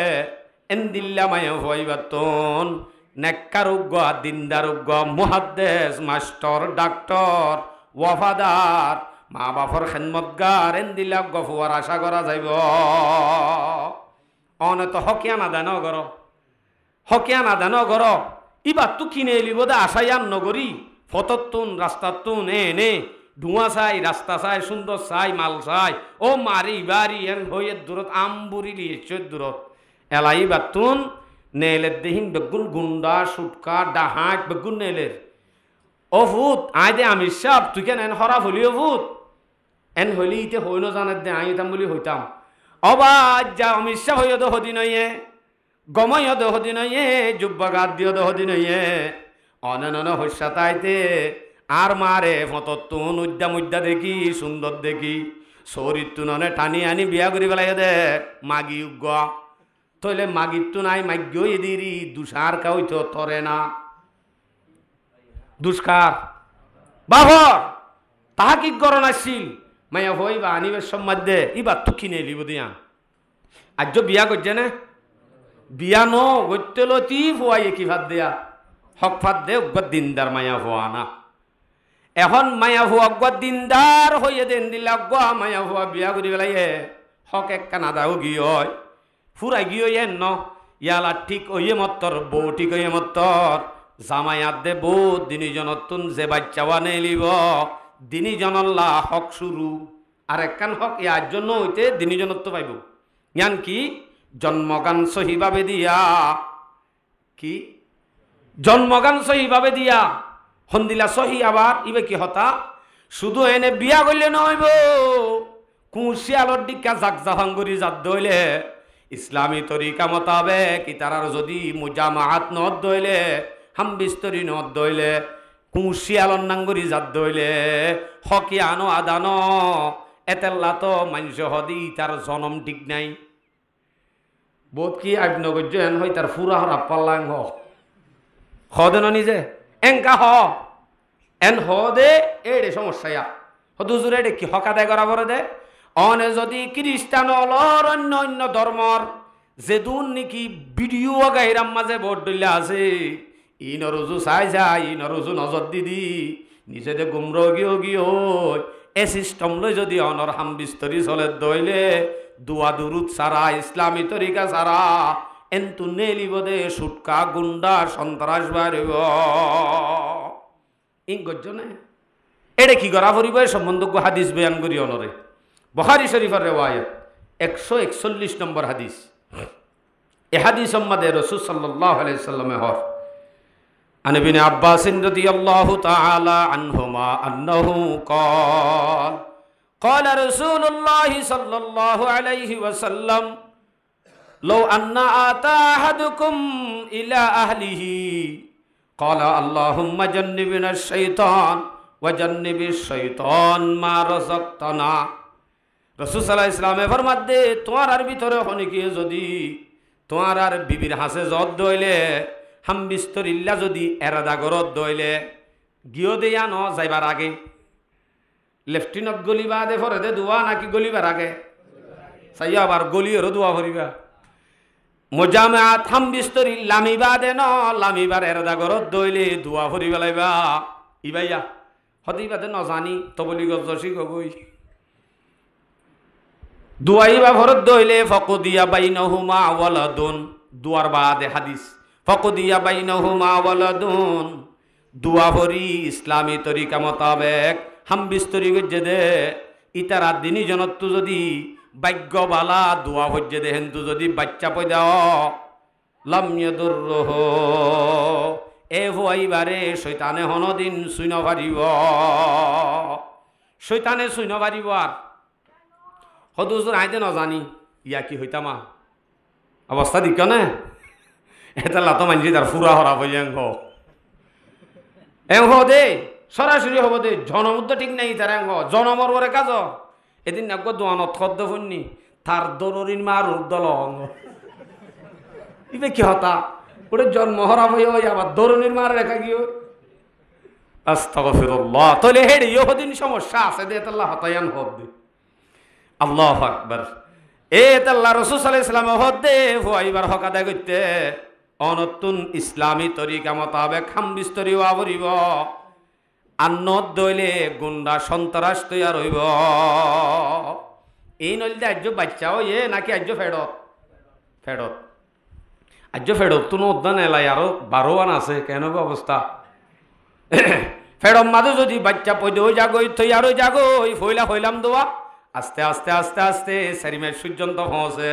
এন দিল্লা মায়া ভুয়াইবাতন নেককারোগ্য দিনদারোগ্য মুহাদ্দেস মাস্টার ডাক্তার ওয়াফাদার মা বাপর খেদমতগার এন দিল্লা গফুয়ার আশা করা যাইব অনেত হকিয়ানা দেন গর হকিয়ানা দেন গর ইবার তো কিনে এলিব দে আশাইয়ান নগরী ফততুন রাস্তাতুন এনে ধোঁয়া চাই রাস্তা চাই সুন্দর চাই মাল চাই ও মারি বাড়ি এন হয়ে দূরত আমবুরি লিয়েছে দূরত এলাই বাতুন নেলের দেহিন বেগুন গুন্ডা সুটকা ডাহাক বেগুন নেলের ও ভূত আই দে আমি সব তুই কেন এন হরা হলি ও ভূত এন হইলি ইতে হইল জানার দে আইতাম বলি হইতাম অবা যা অমিত শাহ হইয় দহদি নইয়ে গময় দহদি নইয়ে যুব্বাগাত দিও দহদি নইয়ে অনন হস্যা তাইতে আর মারে ফততুন উদ্যা মুদ্যা দেখি সুন্দর দেখি শরীরতু ননে টানি আনি বিয়া করি পেলাই দে মাগি উগ্গ তইলে মাগিরতু নাই মাগ্য এদিরি দুসার কাউইতো তরে না দুষ্কার বাবর তাহা কি করণ আসছিল মাইয়া হই বা আনিবের সম্মাদ দে ইবার তো কিনে লিব দিয়া আজ বিয়া করছে না বিয়া ন গত্যলতি ফুয়াইয়ে কি ভাত দেয়া হক ফাত দে উগ্র দিনদার মায়া হওয়া না এখন মায়া হওয়া উগ্র দিনদার হইয়ে দেন দিলা উগ্র মায়া হওয়া বিয়া করি পেলাইয়ে হক এক কানাদাও গিয়ে ফুরাই গিয়ে এন ন ইয়ালা ঠিক ওইয়ে মত্তর বউ ঠিক ওইয়ে মত্তর জামায়াত দে বউ দিনী জনতুন যে বাচ্চাওয়া নেলিব দিনী জনল্লা হক শুরু আর একখান হক ইয়ার জন্য হইতে দিনী জনত্ব পাইব ইয়ান কি জন্মগান সহিভাবে দিয়া কি জন্মগান সহিভাবে দিয়া হন্দিলা সহি আবার ইবে কি হতা শুধু এনে বিয়া করলে নইব কুশিয়ালর দিকা জাক জাহাঙ্গরি জাত দইলে ইসলামী তরিকা মোতাবেক ইতারার যদি মুজামাহাত নদ দইলে হামবিস্তরি নদ দইলে কুশিয়ালর নাঙ্গরি জাত দইলে হকিয়ানো আদানো এতেল্লা তো মানুষ হদি তার জনম ঠিক নাই বোধ কি আগ্নগর্য এন হয় তার ফুরা হরা পাল্লাং হদেন নিজে এঙ্কা হ এন হদে এড়ে সমস্যা হদুজুর এড়ে কি হক আদায় করা বলে দে অনে যদি খ্রিস্টান অলর অন্য অন্য ধর্মর যেদুন নাকি ভিডিও গাইরাম মাঝে ভোট দিলে আছে ই নরজু চাই যায় ই নরজু নজর দিদি নিজে দে গুমর গিয়ে গিয়ে এ সিস্টেম লই যদি অনর হাম বিস্তরি চলে দইলে দুয়া দুরুদ সারা ইসলামী তরিকা সারা এন্তু নেলিব দে সুটকা গুন্ডা সন্ত্রাস বাড়িব ইংগজনে এড়ে কি করা পরিব সম্বন্ধ হাদিস বয়ান করি অনরে বুখারী শরীফের রিওয়ায়াত 141 নম্বর হাদিস এ হাদিস সম্বন্ধে রাসূল সাল্লাল্লাহু আলাইহি ওয়াসাল্লামে হর আন ইবনে আব্বাস রাদিয়াল্লাহু তাআলা আনহুমা আন্নাহু ক্বাল قال رسول الله صلى الله عليه وسلم لو أن آتى أحدكم إلى أهله قال اللهم جنبنا الشيطان وجنب الشيطان ما رزقتنا রাসূল সাল্লাল্লাহু আলাইহি ওয়াসাল্লাম ফরমাত দে তোমার আর ভিতরে অনেকে যদি তোমার আর বিবির হাসে জদ দইলে হাম বিস্তরিল্লা যদি এরাদা গরত দইলে গিও দেয়া ন যাইবার আগে লেফটিনত গলিবা দে ফরে দে দোয়া নাকি গলিবার আগে সাইয়া আবার গলিয়েরও দোয়া ভরিবা মোজামাত হাম বিস্তরি লামিবা দে ন লামিবার এরাদা গরত দইলে দোয়া ভরি বেলাইবা ইবাইয়া হদিবা দে ন জানি তবলি গজসি গগৈ দুয়াইবা ভরত দইলে ফকদিয়া বাইনহুমা ওয়ালাদুন দুয়ার বাদে হাদিস ফকদিয়া বাইনহুমা ওয়ালাদুন দুয়া ভরি ইসলামী তরিকা মোতাবেক হাম বিস্তরি গজ্জে দে ইতারা দিনী জনত্ব যদি ভাগ্যবালা দোয়া হজ্জে দে হেন্তু যদি বাচ্চা পয়দা লাম ইয়াদুররুহ এ হইবারে শয়তানে হনদিন সুইন পারিব শৈতানে শুইন পারিব আর সদুজুর আইতে নজানি ইয়া কি হইতামা অবস্থা দিক নে এটা লাতো মানছি তার ফুরা হরা হই এংহ দে সরাসরি হব দে জনমুদ্দ ঠিক নাই তার এংহ জনমর ওরে কাজ এদিন নাক দোয়ানত খদ্দ ফুননি তার দরিন মার দল ইবে কি হতা ওরে জন্ম হরা হই আবার দরুনির মার রেখা গিয়ে আস্তাগফিরুল্লাহ তাহলে হেড ইহদিন সমস্যা আছে দে আল্লাহ হতায়ান হদ দে আল্লাহু আকবার এ আল্লাহ রাসূল সাল্লাল্লাহু আলাইহি ওয়াসাল্লাম হদ দে ফুয়াইবার হক আদায় করতে অনতুন ইসলামী তরিকা মোতাবেক খাম বিস্তরি হওয়া পড়িব আন্নত দইলে গুন্ডা সন্ত্রাস তৈয়ার হইব এই নইলে আজ্য বাচ্চাও নাকি আজ্য ফেরত ফেরত আজ্য ফেরত তো উদ্যান এলাই আরো 12 আছে কেন অবস্থা ফেরম মাঝে যদি বাচ্চা পয়দে ওই জাগো থই আরো জাগো ওই ফইলা হইলাম দোয়া আস্তে আস্তে আস্তে আস্তে 4 মাস পর্যন্ত হসে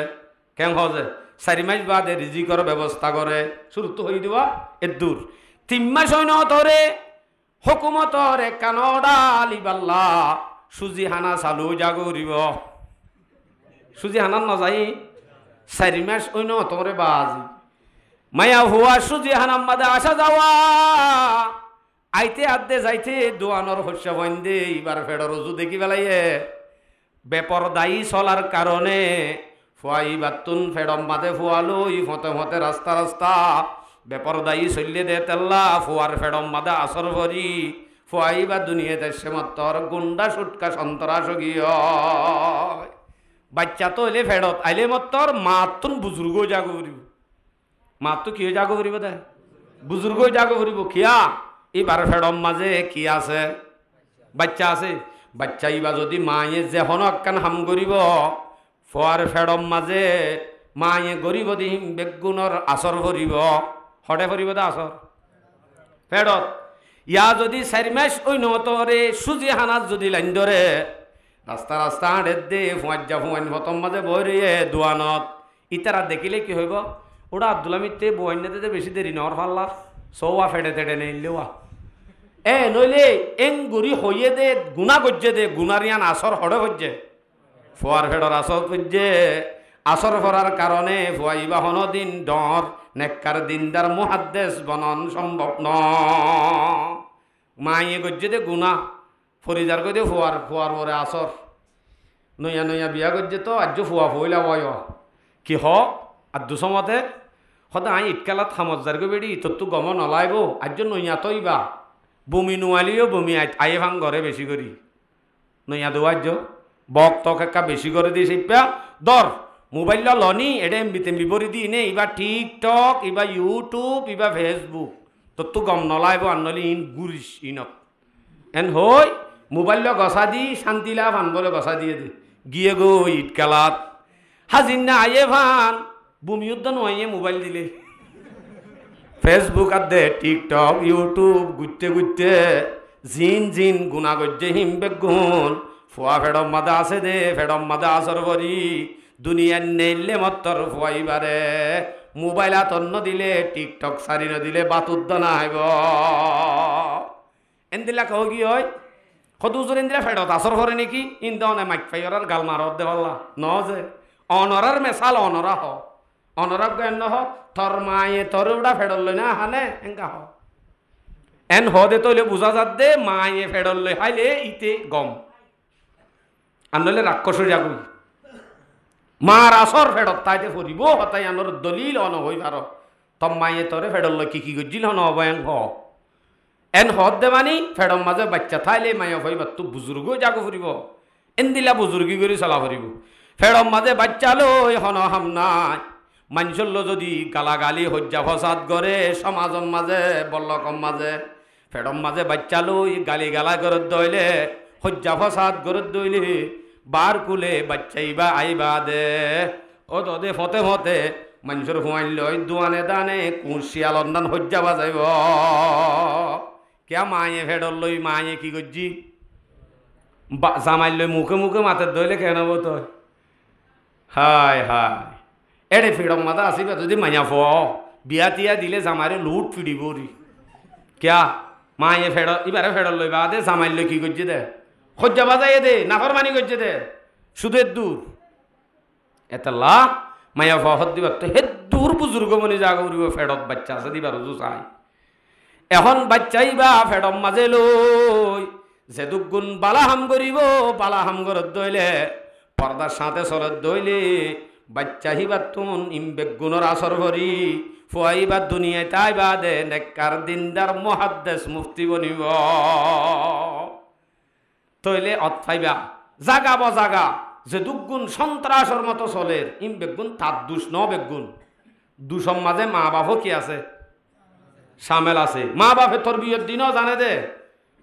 কেন হসে 4 মাস বাদে রিজিকর ব্যবস্থা করে শুরু তো হই দিবা এ দূর 3 মাস হইন তরে হুকুমতর কানডা লিবাল্লা সুজি হানা চালু জাগরিব সুজি হানান না যাই 4 মাস হইন তরে বাজি মায়া হুয়া সুজি হানাম মাদে আসা যাওয়া আইতে আদে যাইতে দোয়ানোর হস্য বন্দে এবার ফেডর রজু দেখি বেলাইয়ে বেপরদায়ী চলার কারণে ফুয়াই বাতুন ফেডম মাদে ফুয়ালো ই ফতে ফতে রাস্তা রাস্তা বেপরদায়ী চললে দে তেল্লা ফুয়ার ফেডম মাদে আসর ভরি ফুয়াই বা দুনিয়াতে সেমত্তর গুন্ডা সুটকা সন্তরাস গিয়ে বাচ্চা তো এলে ফেডত আইলে মত্তর মাতুন বুজুর্গ জাগো করিব মাতো কি জাগো করিব দে বুজুর্গ জাগো করিব খিয়া এবার ফেডম মাঝে কি আছে বাচ্চা আছে বাচ্চা ইবা যদি মায়ে যেহন একখান হাম করিব ফুয়ার ফেডম মাঝে মায়ে গরিব দিম বেগুণর আসর ভরিব হটে ভরিব দে আসর ফেডত ইয়া যদি 4 মাস ওই নতরে সুজি হানাত যদি লাইন ধরে রাস্তা রাস্তা হাঁটে দে ফুয়াজ্জা ফুয়াইন ফতম মাঝে বইরিয়ে দোয়ানত ইতারা দেখিলে কি হইব ওটা আব্দুল হামিদতে বইনাতে বেশি দেরি নর ফাল্লা সৌয়া ফেটে তেটে নেই লেওয়া নইলে এং গুড়ি হইয়ে দে গুণা করছে দে গুণারিয়ান আসর হড়ে হচ্ছে ফুয়ার ফেডর আসর করছে আসর ফরার কারণে ফুয়াইবা হন দিন ডর নেককার দিনদার মুহাদ্দেস বনন সম্ভব ন মাইয়ে করছে দে গুণা ফরিদার করে ফুয়ার ফুয়ার পরে আসর নইয়া নইয়া বিয়া করছে তো আজ ফুয়া ফুইলা বয় কি হ আর দুসমতে সদা আই ইটকালাত সামজ্জার গো বেড়ি তোর তো গম নলাইব আজ নইয়া তৈবা বমি নোয়ালিও বমি আয়ে ভাঙ ঘরে বেশি করি নইয়া দোয়ার্য বক তক একা বেশি করে দিই সেইপা দর মোবাইল লনি এটা এমবি তেমবি বরি দিই নে এবার টিকটক এবার ইউটিউব এবার ফেসবুক তোর তো গম নলাইব আর নলি ইন গুরিস ইনত এন হই মোবাইল গসা দি শান্তি লাভ আনবলে গসা দিয়ে দে গিয়ে গো ইটকালাত হাজিন না আয়ে ভান বমি উদ্যান নয় মোবাইল দিলে ফেসবুক আর দে টিকটক ইউটিউব ঘুরতে ঘুরতে জিন জিন গুণা গজ্জে হিম বেগুন ফুয়া ফেডম মাদা আছে দে ফেডম মাদা আসর ভরি দুনিয়ার নেইলে মত্তর ফুয়াইবারে মোবাইল আতন্ন দিলে টিকটক সারি দিলে বাতুদ্দা না হইব এন্দিলা কহ কি হয় সদুজোর এন্দিলা ফেডত আসর ভরে নাকি ইন্দনে মাইক ফাইয়ার গাল মারত দে পাল্লা ন যে অনরার মেশাল অনরা হ অনরাক জ্ঞান হ তোর মায়ে তোর ওটা ফেডল লই না হানে এঙ্কা হ এন হদে তৈলে বুঝা যাত দে মায়ে ফেডল লই হাইলে ইতে গম আর নইলে রাক্ষস যাগুই মার আসর ফেডত তাইতে ফুরিব হতাই আনর দলিল অন হই পার তম মায়ে তোরে ফেডল লই কি গজ্জিল হন অবয়ং হ এন হদ দে মানি ফেডম মাঝে বাচ্চা থাইলে মায়ে হইবা তু বুজুর্গ জাগো ফুরিব এন দিলা বুজুর্গি করে চলা ফুরিব ফেডম মাঝে বাচ্চা লই হন হাম নাই মানুষল্য যদি গালাগালি হজ্জা ফসাদ করে সমাজম মাঝে বল্লকম মাঝে ফেডম মাঝে বাচ্চা লই গালি গালা করে দইলে হজ্জা ফসাদ করে দইলে বার কুলে বাচ্চাইবা আইবা দে ও দে ফতে ফতে মানুষের হুয়াইন লই দুয়ানে দানে কুশিয়াল অন্দান হজ্জা বাজাইব কে মায়ে ফেডর লই মায়ে কি করছি জামাই লই মুখে মুখে মাথার দইলে কেন তো হায় হায় এড়ে ফিডম মাথা আসিবা যদি মাইয়া ফ বিয়া তিয়া দিলে জামারে লুট ফিডিব রি ক্যা মায়ে ফেডর এবারে ফেডর লইবা দে জামাই লই কি করছি দে খজ্জা বাজাইয়ে দে, নাফরমানি করছে দে, সুদের দূর এতলা মায়া ফহদ দিবার তো হে দূর বুজুর্গ মনে জাগ উড়িব ফেডত বাচ্চা আছে দিবার রুজু চাই এখন বাচ্চাই বা ফেডম মাঝে লই যে দুগুণ বালা হাম করিব বালা হাম করত দইলে পর্দার সাথে সরত দইলে বাচ্চা হিবার তুন ইমবেগ গুণর আসর ভরি ফুয়াইবার দুনিয়ায় তাই বাদে নেককার দিনদার মুহাদ্দিস মুফতি বনিব তইলে অতফাইবা জাগা বজাগা যে দুগুণ সন্ত্রাসের মতো চলের ইম বেগুন তার দুষ ন বেগুণ দুষম মাঝে মা বাপও কি আছে সামেল আছে মা বাপে তরবিয়ত দিনও জানে দে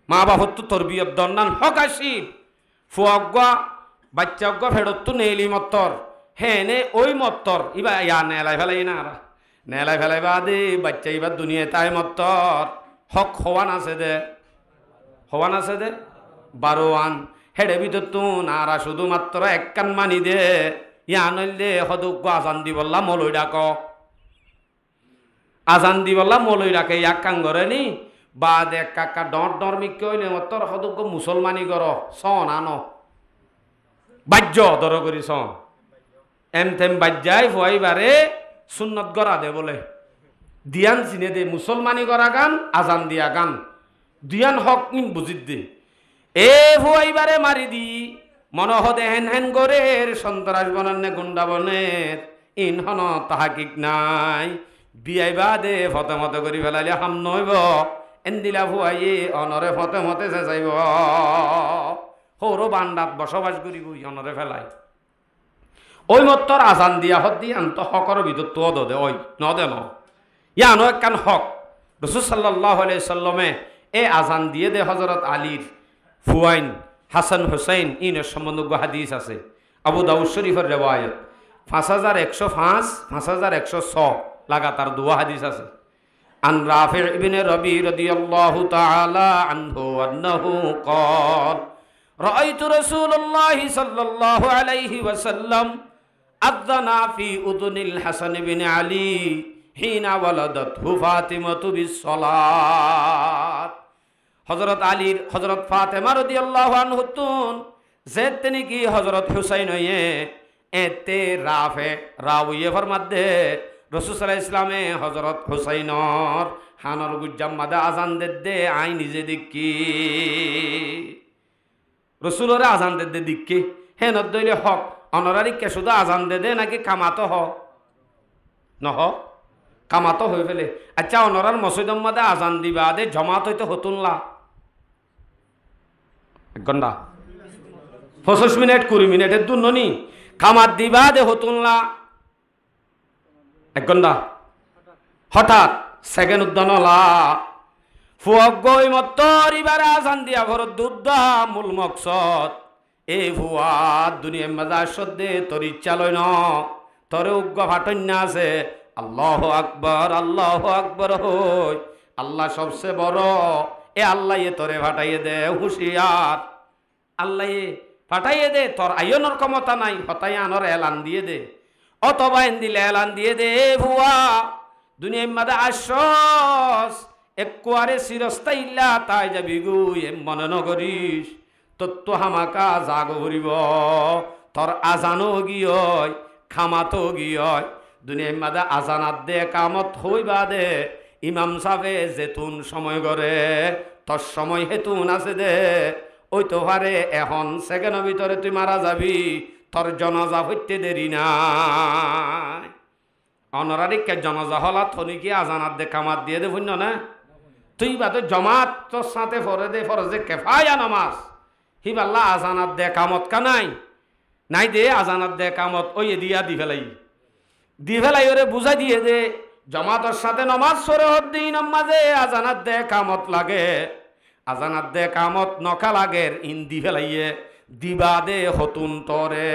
মা বাপর তো তরবিয়ত দন্নান হক আসিব ফুয়াগ্বা বাচ্চা অজ্ঞা ফেরত তো নেইলি মত্তর হ্যাঁ নে ওই মত্তর ইবা ইয়া নেলাই ফেলাই না আর নেলাই ফেলাই বা দে বাচ্চা ইবার দুনিয়ায় তাই মত্তর হক হওয়ান আছে দে হওয়ান আছে দে বারোয়ান হেডে ভিতর তুন আর শুধুমাত্র এক কান মানি দে ইয়া নইলে সদুক আজান দি বললা মলই ডাক আজান দি বললা মলই ডাকে ইয়াক কাং করে নি বা দে কাকা ডর ডর মিকে হইলে মতর সদুক মুসলমানি কর সন আনো বাজ্য দর করি সন এম থেম বাজ্যাই ফুয়াইবারে সুন্নত গড়া দে বলে দিয়ান চিনে দে মুসলমানি করা গান আজান দিয়া গান দিয়ান হক নিম বুঝিত দে এ ফুয়াইবারে মারি দি মনহদে হেন হেন গরের সন্ত্রাস বনান্নে গুন্ডা বনের ইনহন তাহাকিক নাই বিয়াইবা দে ফতে মতে করি ফেলাইলে হাম নইব এন্দিলা ফুয়াইয়ে অনরে ফতে মতে চেঁচাইব সৌর বান্দাত বসবাস করিব অনরে ফেলাই ওই মত্তর আজান দিয়া হদ দি আন্ত হকর ভিতর তো দে ওই নদে ন ইয়ানো একখান হক রাসূল সাল্লাল্লাহু আলাইহি সাল্লামে এ আজান দিয়ে দে হযরত আলীর ফুয়াইন হাসান হুসাইন ইনের সম্বন্ধ হাদিস আছে আবু দাউদ শরীফের রেওয়ায়ত 5105 5106 লাগাতার দুয়া হাদিস আছে আন রাফি ইবনে রবি রাদিয়াল্লাহু তাআলা আনহু আন্নাহু قال رأيت رسول الله صلى الله عليه وسلم أذن في أذن الحسن بن علي حين ولدته فاطمة بالصلاة হযরত আলীর হযরত ফাতেমা রাদিয়াল্লাহু আনহু তুন যে তিনি কি হযরত হুসাইন হয়ে এতে রাফে রাউয়ে ফরমাদে রাসূল সাল্লাল্লাহু আলাইহি ইসলামে হযরত হুসাইনর হানর গুজ্জাম মাদা আজান দে আই নিজে দেখি রাসূলরে আজান দে দেখি হে নদইলে হক অনারারি কে শুধু আজান দে নাকি কামাতো হ নহ কামাতো হয়ে ফেলে আচ্ছা অনরার মসজিদম মাদা আজান দিবা দে জমাত হইতে হতুনলা 1 ঘন্টা 25 মিনিট 20 মিনিটের দূর ননি খামার দিবা দে হতুনলা 1 ঘন্টা হঠাৎ সেকেন্ড উদ্যানলা ফুয়ক গই মত্তর ইবারে আজান দিয়া ভরত দুধা মূল মকসদ এ ফুয়া দুনিয়া মাঝা সদ্দে তোর ইচ্ছা লয় ন তোর উগ্র ফাটন্যা আছে আল্লাহু আকবার হই আল্লাহ সবচেয়ে বড় এ আল্লাহ তোরে ফাটাইয়ে দে হুশিয়ার আল্লাহ ফাটাইয়ে দে তোর আয়নের ক্ষমতা নাই হতাই আনর এলান দিয়ে দে অথবা দিলে এলান দিয়ে দে ভুয়া দুনিয়া মাদা আশ্বাস একবারে চিরস্থায়ী ইল্লা তাই যাবি গুই মনে নকরিস তত্ত্ব হামাকা জাগ ভরিব তোর আজানো গিয় খামাতো গিয় দুনিয়া মাদা আজানাত দে কামত হইবা দে ইমাম সাহেবে যেতুন সময় করে তোর সময় হেতুন আছে দে ওই তো হারে এখন সেকেন্ডের ভিতরে তুই মারা যাবি তোর জনাজা হইতে দেরি নাই অনারারিকে জনাজা হলা থনি কি আজানাত দে কামাত দিয়ে দে বুঝল না তুই বা তো জমাত তোর সাথে ফরে দে ফরজে কেফায়া নামাজ হিবাল্লা আজানাত দে কামত কা নাই দে আজানাত দে কামত ওই দিয়া দি ফেলাই ওরে বুঝা দিয়ে দে জমাতর সাথে নমাজ সরে হদ্দিন মাঝে আজানাত দে কামত লাগে আজানাত দে কামত নকা লাগের ইন দি ফেলাইয়ে দিবা দে হতুন তরে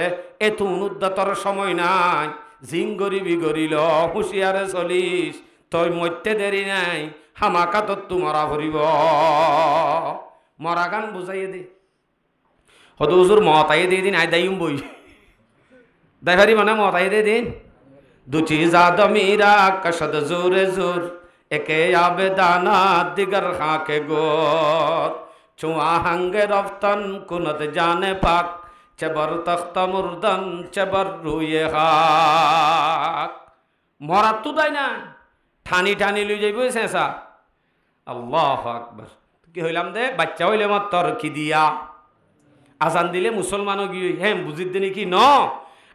এতুন উদ্দাতর সময় নাই জিং গরিবি গরিল হুঁশিয়ারে চলিস তই মরতে দেরি নাই হামাকা তোর তু মরা ভরিব মরা গান বুঝাইয়ে দে হত হুজুর মতাইয়ে দিয়ে দিন আই দাইম বই দাইভারি মানে মতাইয়ে দিয়ে দিন दो चीज़ा दमीरा कशद जोर जोर एके आबेदाना दिगर खाके गोर চুয়া হাঙ্গে রফতন কুনত জানে পাক চেবর তখ্ত মুরদন চেবর রুয়ে হাক মরাত তো তাই না ঠানি ঠানি লই যাইব শেষা আল্লাহু আকবার কি হইলাম দে বাচ্চা হইলে মাত্র কি দিয়া আজান দিলে মুসলমানও কি হ্যাঁ বুঝিত দিনি কি ন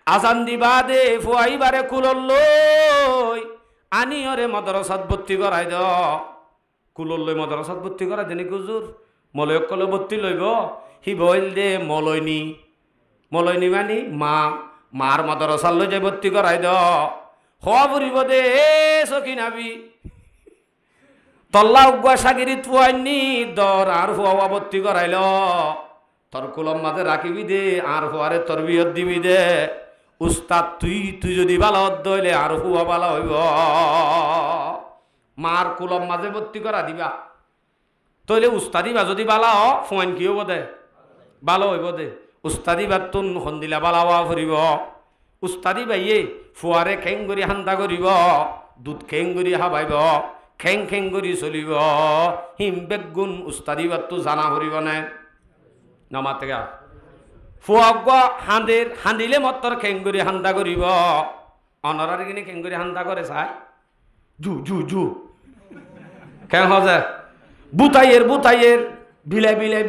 আজান দিবা দে ফুয়াইবারে কুলল্লই আনি ওরে মাদ্রাসাত ভর্তি করাই দ কুলল্লই মাদ্রাসাত ভর্তি করাই দেনি হুজুর মলয়ক কলে ভর্তি লইব হি বইল দে মলয়নি মানি মার মাদ্রাসার লই যাই ভর্তি করাই দ হওয়া ফুরিব দে সখী নাবি তল্লা উগুয়া সাগিরি থুয়াইনি দর আর ফুয়া ভর্তি করাইল তোর কুলম মাঝে রাখিবি দে আর ফুয়ারে তোর বিয়ত দিবি দে উস্তাদ তুই যদি ভালো হইলে আর হুয়া ভালো হইব মার কুলম মাঝে ভর্তি করা দিবা তইলে উস্তাদিবা যদি বালা ফোন কি হব দে ভালো হইব দে উস্তাদিবা তুন সন্দিলা বালা হওয়া ফুরিব উস্তাদি বাইয়ে ফুয়ারে খেং কৰি হান্তা করিব দুধ খেং কৰি হাবাইব খেং খেং কৰি চলিব হিম বেগুন উস্তাদিবা তো জানা ফুরিব নে নামাতে গা ফুয়াগ হান্দিলে মত্তর খেঙ্গুরি হান্দা করিব অনরার কিনে খেঙ্গুরি হান্দা করে চাই জু খেং হজে বুতাইয়ের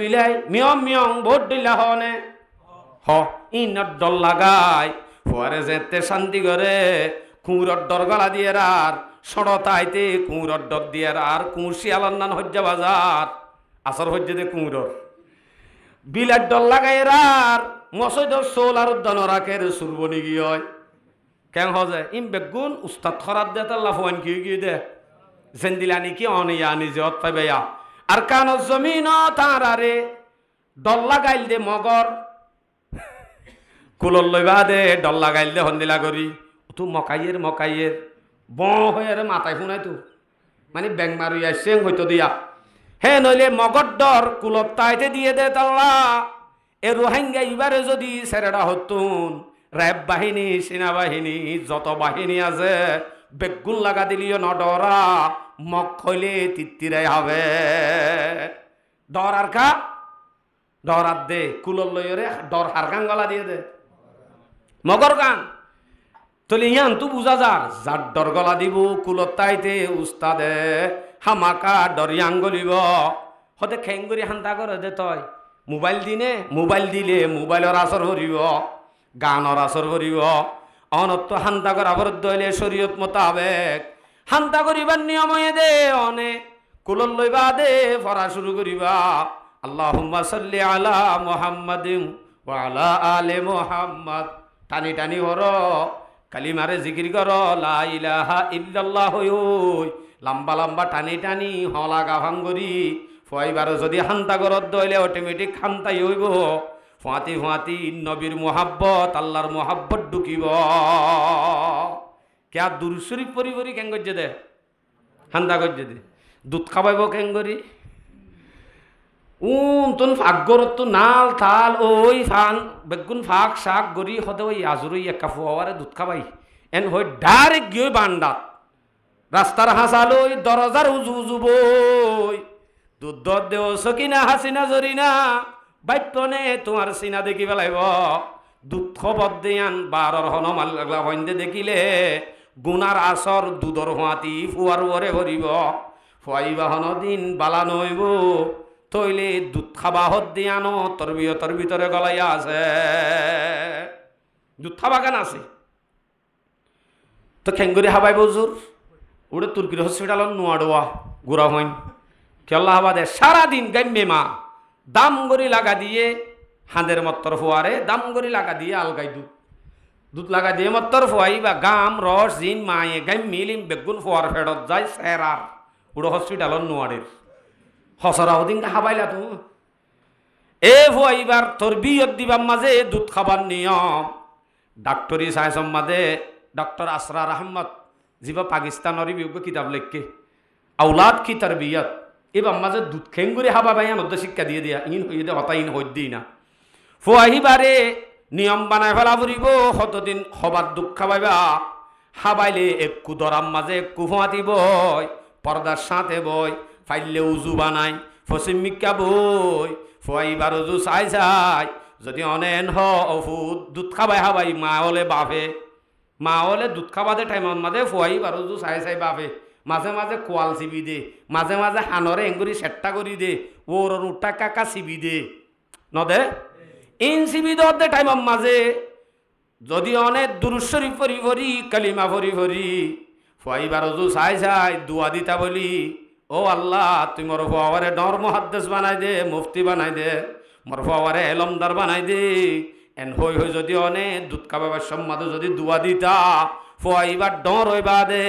বিলাই মিয়ং ভোট দিলা হনে ইনত দল লাগাই ফুয়ারে যেতে শান্তি করে কুঁড়র ডর গলা দিয়ে আর সড়তাইতে কুঁড়র ডর দিয়ে আর কুঁড় শিয়ালার নান হজ্জা বাজার আসর হজ্জে দে কুঁড়র বিলাট ডল লাগাই আর মসজিদর সোল আর দনরাকের সুরবনি গিয়ে কেন হজে ইম বেগুন উস্তাদ খরাত দে তাল্লা ফোন কি দে জেন্দিলানি কি অনিয়া নিজে অত পাইবেয়া আর কান জমিন তারারে ডল লাগাইল দে মগর কুলর লইবা দে ডল লাগাইল দে হন্দিলা করি তু মকাইয়ের ব হয়ে মাথায় শুনাই তো মানে ব্যাং মারি আসছে হয়তো দিয়া হে নইলে মগর ডর কুলত তাইতে দিয়ে দে তাল্লা এ রোহিঙ্গা ইবারে যদি সেরেডা হতুন র্যাব বাহিনী সেনাবাহিনী যত বাহিনী আছে বেগুন লাগা দিলিও নডরা মগ খইলে তিত্তিরাই হবে ডর আর খা ডর আর দে কুলর লইরে ডর হার গান গলা দিয়ে দে মগর গান তলে ইয়ান তু বুঝা যার ডর গলা দিব কুলত তাইতে উস্তাদে হামাকা ডরিয়াং গলিব হতে খেঙ্গুরি হান্তা করে দে তই মোবাইল দিলে মোবাইলের আসর ভরিব গানের আসর ভরিব অনত হান্তা করা বরদ্ধ হইলে শরীয়ত মোতাবেক হান্তা করিবার নিয়ম হয়ে দে অনে কুলর লইবা দে পড়া শুরু করিবা আল্লাহুম্মা সাল্লি আলা মুহাম্মাদিন ওয়া আলা আলি মুহাম্মাদ টানি টানি হর কালিমারে জিকির কর লা ইলাহা ইল্লাল্লাহ হই লম্বা টানি হলাগা ভাঙ্গরি ফুয়াইবার যদি হান্তা করত দইলে অটোমেটিক হান্তাই হইব ফুয়াতি নবীর মোহাব্বত আল্লাহর মোহাব্বত ঢুকিব কে দুরুশরীফ পরি কেন করছে দে হান্তা করছে দে দুধ খাবাইব কেন করি তুন ফাগরত তো নাল থাল ওই ফান বেগুন ফাঁক শাক গড়ি হতে ওই আজুরই একা ফুয়ারে দুধ খাবাই এন হই ডাইরেক্ট গিয়ে বান্ডাত রাস্তার হাসালই দরজার উজু বই দুধ দেও সকিনা হাসিনা জরিনা বাইপনে তোমার সিনা দেখি পেলাইব দুধ খবর দিয়ান বারর হনমাল লাগলা হইন্দে দেখিলে গুনার আসর দুধর হাতি ফুয়ার ওরে ভরিব ফুয়াইবা হন দিন বালা নইব তইলে দুধ খাবা হত দিয়ানো তরবিয়তর ভিতরে গলাইয়া আছে দুধ খাবা কেন আছে তো খেঙ্গুরি হাবাই বজুর ওটা তুর্কির হসপিটাল নোয়াডোয়া গুড়া হইন কেল্লা হাবা দে সারাদিন গাইমে মা দাম গড়ি লাগা দিয়ে হাঁদের মত্তর ফোয়ারে দাম গড়ি লাগা দিয়ে আলগাই দুধ লাগা দিয়ে মত্তর ফোয়াই বা গাম রস জিন মায়ে গাইম মিলিম বেগুন ফোয়ার ফেরত যায় সেরার ওটা হসপিটাল নোয়াডের হসরা হদিন হাবাইলা তো এ ফোয়াইবার তোর বিয়ত দিবার মাঝে দুধ খাবার নিয়ম ডাক্তরি সাহেব মাঝে ডক্টর আসরার আহমদ জিবা পাকিস্তানের বিয়োগ্য কিতাব লেখকে আউলাদ কি তারবিয়ত এবার মাঝে দুধ খেঙ্গুরি হাবা বাইয়া মধ্যে শিক্ষা দিয়ে দিয়া ইন হইয়ে দে হতা ইন হই দিই না ফুয়াহিবারে নিয়ম বানায় ফেলা ফুরিব কতদিন হবার দুঃখ খাবাইবা হাবাইলে একটু দরাম মাঝে একটু ফুয়াতি বই পর্দার সাথে বই ফাইলে উজু বানাই ফসিম মিক্কা বই ফুয়াইবার রুজু চাই চাই যদি অনেন অফুত দুধ খাবাই হাবাই মা হলে দুধ খাবাতে টাইমত মাঝে ফুয়াই বারুজু চাই চাই বাপে মাঝে মাঝে কোয়াল চিবি দে মাঝে মাঝে হানরে এঙ্গুরি সেট্টা করি দে ওর উঠা কাকা চিবি দে নদে ইন চিবি দে টাইমত মাঝে যদি অনেক দুরুশ্বরী ফরি ফরি কালিমা ফরি ফরি ফুয়াই বারুজু চাই চাই দুয়া দিতা বলি ও আল্লাহ তুই মোর ফুয়ারে ডর মুহাদ্দিস বানাই দে মুফতি বানাই দে মোর ফুয়ারে এলমদার বানাই দে এন হই হই যদি অনেক দুধ খাবার সম্মাদে যদি দুয়া দিতা ফুয়াইবার ডর হইবা দে